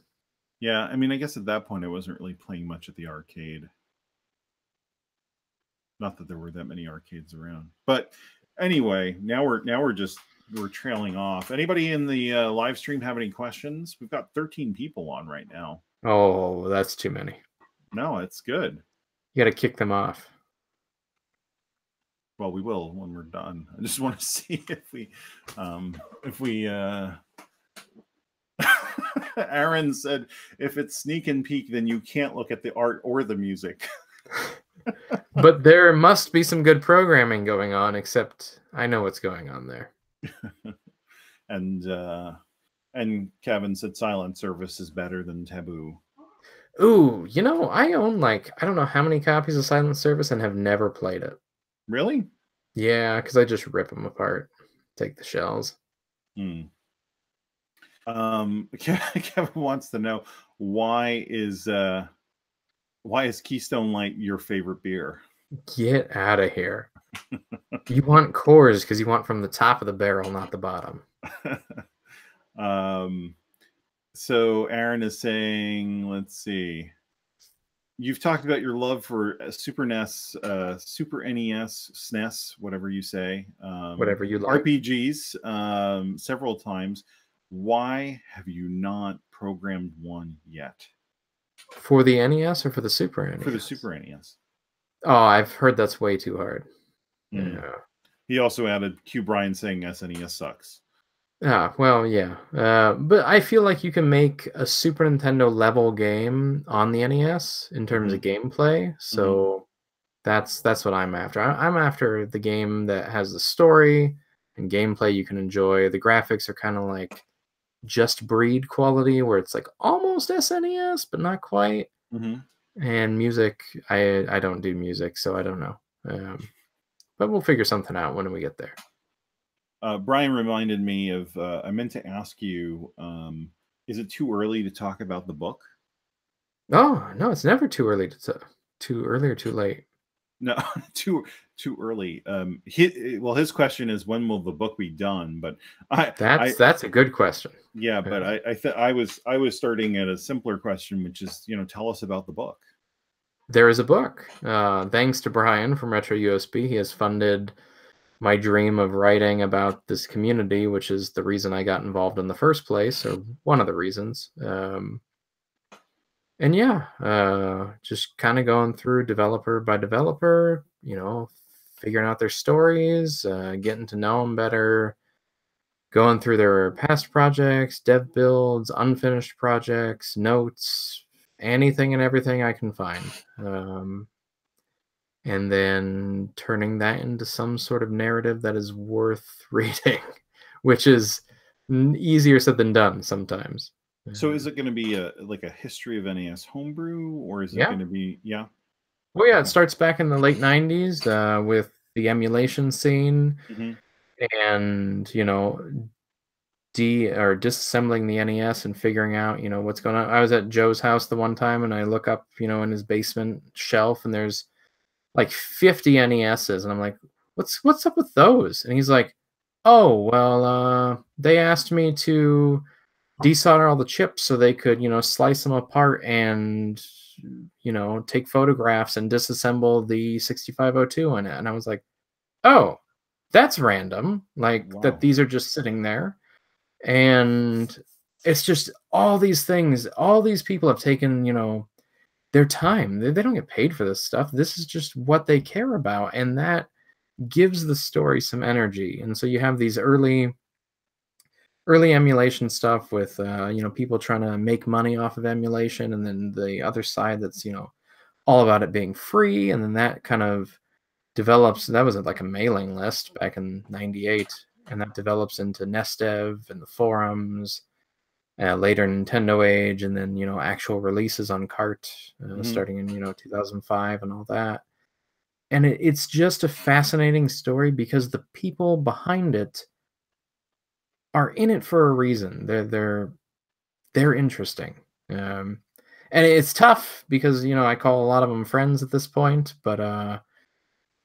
Yeah, I mean, I guess at that point I wasn't really playing much at the arcade. Not that there were that many arcades around, but anyway, now we're just we're trailing off. Anybody in the live stream have any questions? We've got 13 people on right now. Oh, that's too many. No, it's good. You got to kick them off. Well, we will when we're done. I just want to see if we Aaron said, if it's sneak and peek, then you can't look at the art or the music. But there must be some good programming going on, except I know what's going on there. And Kevin said silent service is better than taboo. Ooh, you know, I own like, I don't know how many copies of Silent Service and have never played it. Really? Yeah, because I just rip them apart, take the shells. Kevin wants to know, why is Keystone Light your favorite beer? Get out of here. You want cores because you want from the top of the barrel, not the bottom. So Aaron is saying, let's see. You've talked about your love for Super NES, Super NES, SNES, whatever you say. Whatever you like. RPGs several times. Why have you not programmed one yet? For the NES or for the Super NES? For the Super NES. Oh, I've heard that's way too hard. Yeah. He also added Q Brian saying SNES sucks. Ah, well, yeah. But I feel like you can make a Super Nintendo level game on the NES in terms of gameplay. So that's what I'm after. I'm after the game that has the story and gameplay you can enjoy. The graphics are kind of like Just Breed quality, where it's like almost SNES, but not quite. And music, I don't do music, so I don't know. But we'll figure something out when we get there. Brian reminded me of, I meant to ask you, is it too early to talk about the book? Oh, no, it's never too early too early or too late. No, too early. His question is, when will the book be done? But that's a good question. Yeah, but I was starting at a simpler question, which is, tell us about the book. There is a book. Thanks to Brian from Retro USB, he has funded my dream of writing about this community, which is the reason I got involved in the first place, or one of the reasons. And yeah, just kind of going through developer by developer, figuring out their stories, getting to know them better, going through their past projects, dev builds, unfinished projects, notes, anything and everything I can find. And then turning that into some sort of narrative that is worth reading, which is easier said than done sometimes. So is it going to be like a history of NES homebrew, or is it going to be, Well, yeah, it starts back in the late 90s with the emulation scene and, disassembling the NES and figuring out, what's going on. I was at Joe's house the one time and I look up, in his basement shelf and there's like 50 NESs, and I'm like, what's up with those? And he's like, oh, well, they asked me to desolder all the chips so they could, slice them apart and, take photographs and disassemble the 6502 in it. And I was like, oh, that's random. Like, that these are just sitting there. And it's just all these things, all these people have taken, their time. They don't get paid for this stuff. This is just what they care about, and that gives the story some energy. And so you have these early emulation stuff with people trying to make money off of emulation, and then the other side that's all about it being free. And then that kind of develops. That was like a mailing list back in '98, and that develops into NESDev and the forums. Later Nintendo age, and then actual releases on cart starting in 2005 and all that. And it's just a fascinating story because the people behind it are in it for a reason. They're interesting, and it's tough because I call a lot of them friends at this point, but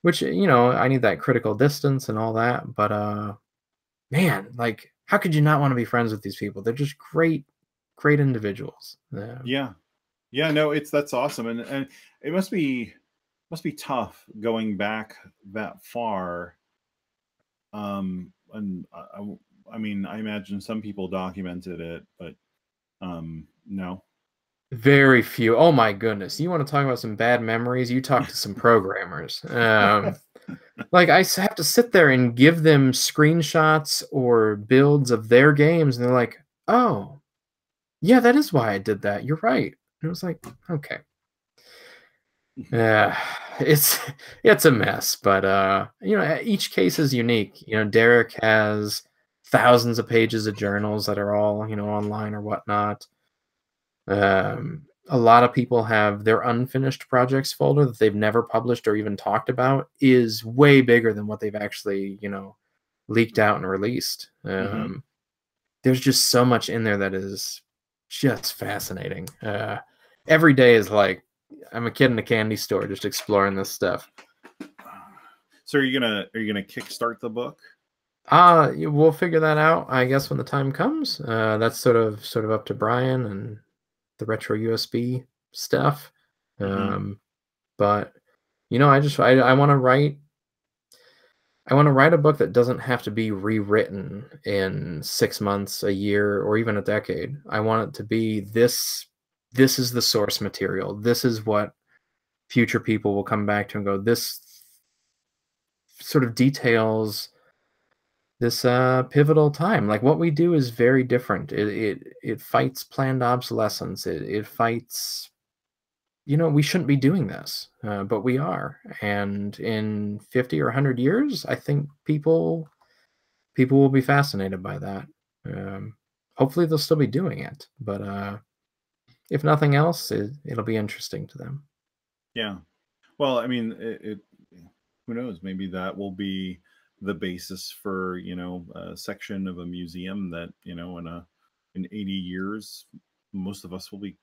which I need that critical distance and all that. But man, like, how could you not want to be friends with these people? They're just great individuals. Yeah. No, that's awesome, and it must be tough going back that far. and I mean, I imagine some people documented it, but no. Very few. Oh my goodness. You want to talk about some bad memories? You talk to some programmers. Like I have to sit there and give them screenshots or builds of their games, and they're like, "Oh, yeah, that is why I did that. You're right." And I was like, "Okay." Yeah, it's it's a mess, but you know, each case is unique. You know, Derek has thousands of pages of journals that are all, you know, online or whatnot. A lot of people have their unfinished projects folder that they've never published or even talked about is way bigger than what they've actually, you know, leaked out and released. There's just so much in there that is just fascinating. Every day is like I'm a kid in a candy store just exploring this stuff. So are you gonna kickstart the book? We'll figure that out, I guess, when the time comes. That's sort of up to Brian and the retro USB stuff. But you know, I want to write. I want to write a book that doesn't have to be rewritten in 6 months, a year, or even a decade. I want it to be this. This is the source material. This is what future people will come back to and go, this sort of details this pivotal time. Like what we do is very different. It fights planned obsolescence. It fights, you know, we shouldn't be doing this, but we are. And in 50 or 100 years, I think people will be fascinated by that. Hopefully they'll still be doing it, but if nothing else, it'll be interesting to them. Yeah. Well, I mean, who knows? Maybe that will be the basis for, you know, a section of a museum that, you know, in 80 years, most of us will be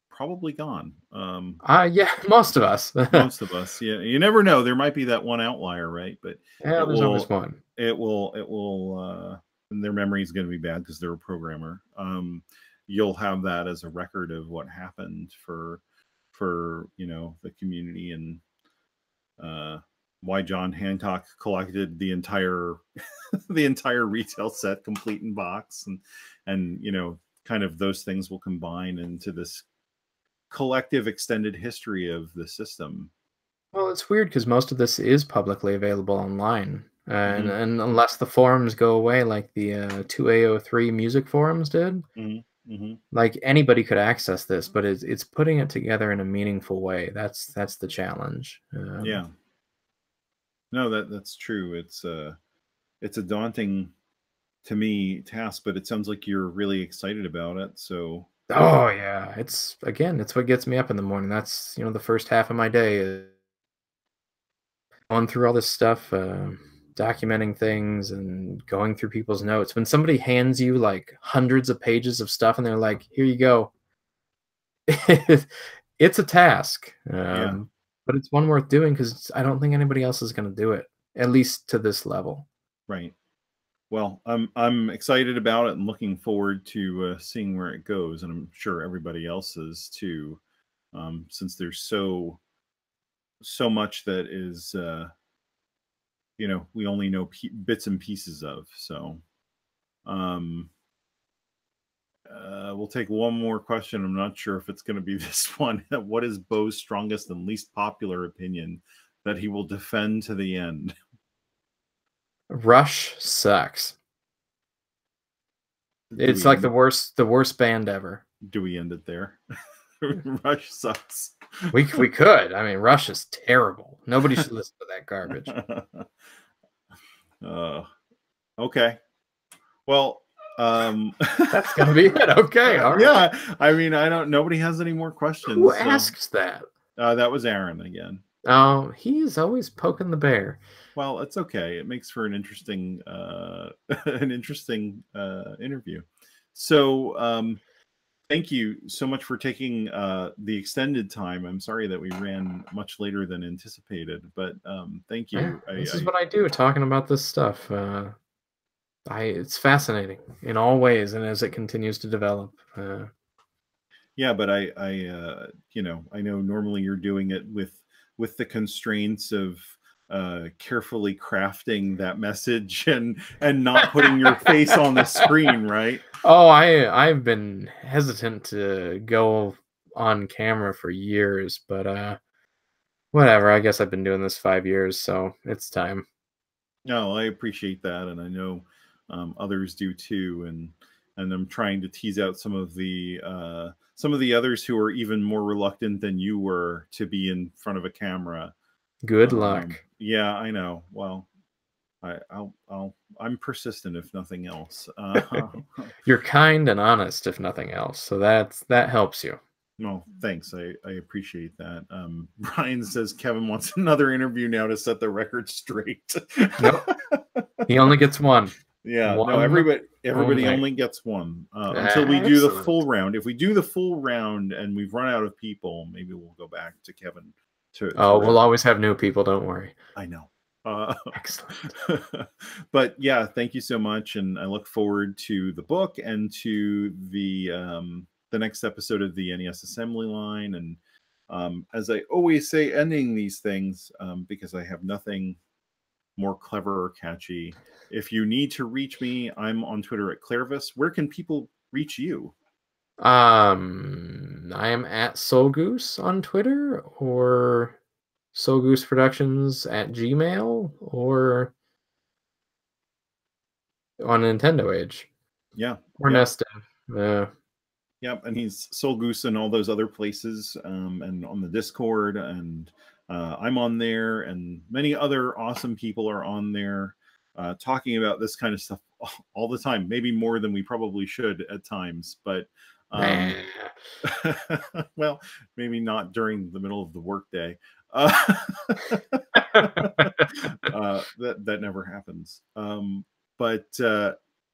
probably gone. Yeah, most of us. Most of us. Yeah, you never know. There might be that one outlier, right? But Yeah, there's always one. It will. And their memory is going to be bad because they're a programmer. You'll have that as a record of what happened for you know, the community, and why John Hancock collected the entire the entire retail set complete in box, and you know, kind of those things will combine into this collective extended history of the system. Well, it's weird because most of this is publicly available online, and unless the forums go away, like the 2A03 music forums did, like anybody could access this, but it's putting it together in a meaningful way. That's the challenge. Yeah. No, that's true. It's a daunting, to me, task, but it sounds like you're really excited about it. So Oh yeah, it's what gets me up in the morning. That's, you know, the first half of my day is going through all this stuff, documenting things and going through people's notes. When somebody hands you like hundreds of pages of stuff and they're like, "Here you go," it's a task, yeah, but it's one worth doing because I don't think anybody else is going to do it, at least to this level. right. Well, I'm excited about it and looking forward to seeing where it goes, and I'm sure everybody else is too, since there's so much that is, you know, we only know bits and pieces of. So, we'll take one more question. I'm not sure if it's going to be this one. What is Beau's strongest and least popular opinion that he will defend to the end? Rush sucks. It's like the worst band ever. Do we end it there? Rush sucks. We could. I mean, Rush is terrible. Nobody should listen to that garbage. Okay. Well, that's gonna be it. Okay. All right. Yeah. I mean, nobody has any more questions. Who asks that? That was Aaron again. Oh, he's always poking the bear. Well, it's okay. It makes for an interesting interview. So thank you so much for taking the extended time. I'm sorry that we ran much later than anticipated, but thank you. Yeah, this is what I do, talking about this stuff. It's fascinating in all ways, and as it continues to develop. Yeah, but I you know, I know normally you're doing it with the constraints of carefully crafting that message and not putting your face on the screen, right? Oh, I've been hesitant to go on camera for years, but whatever. I guess I've been doing this 5 years, so it's time. No, I appreciate that, and I know others do too. And I'm trying to tease out some of the others who are even more reluctant than you were to be in front of a camera. Good luck. Yeah, I know. Well, I'm persistent, if nothing else. You're kind and honest, if nothing else, so that helps you. No, thanks. I appreciate that. Brian says Kevin wants another interview now to set the record straight. Nope. He only gets one. Yeah, One no, everybody only. only gets one until we do the full Excellent. round. If we do the full round and we've run out of people, maybe we'll go back to Kevin. Oh, we'll always have new people. Don't worry. I know. Excellent. But yeah, thank you so much, and I look forward to the book and to the next episode of the NES Assembly Line. And as I always say, ending these things, because I have nothing more clever or catchy. If you need to reach me, I'm on Twitter at Clairvis. Where can people reach you? I am at Sole Goose on Twitter, or Sole Goose Productions at Gmail, or on Nintendo Age. Yeah. Or Neston. Yep, and he's Sole Goose and all those other places, and on the Discord, and I'm on there, and many other awesome people are on there talking about this kind of stuff all the time, maybe more than we probably should at times, but well, maybe not during the middle of the workday. That never happens. But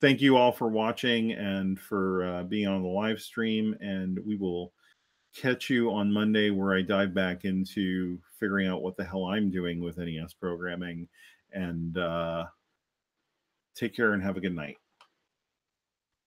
thank you all for watching and for being on the live stream. And we will catch you on Monday, where I dive back into figuring out what the hell I'm doing with NES programming. And take care and have a good night.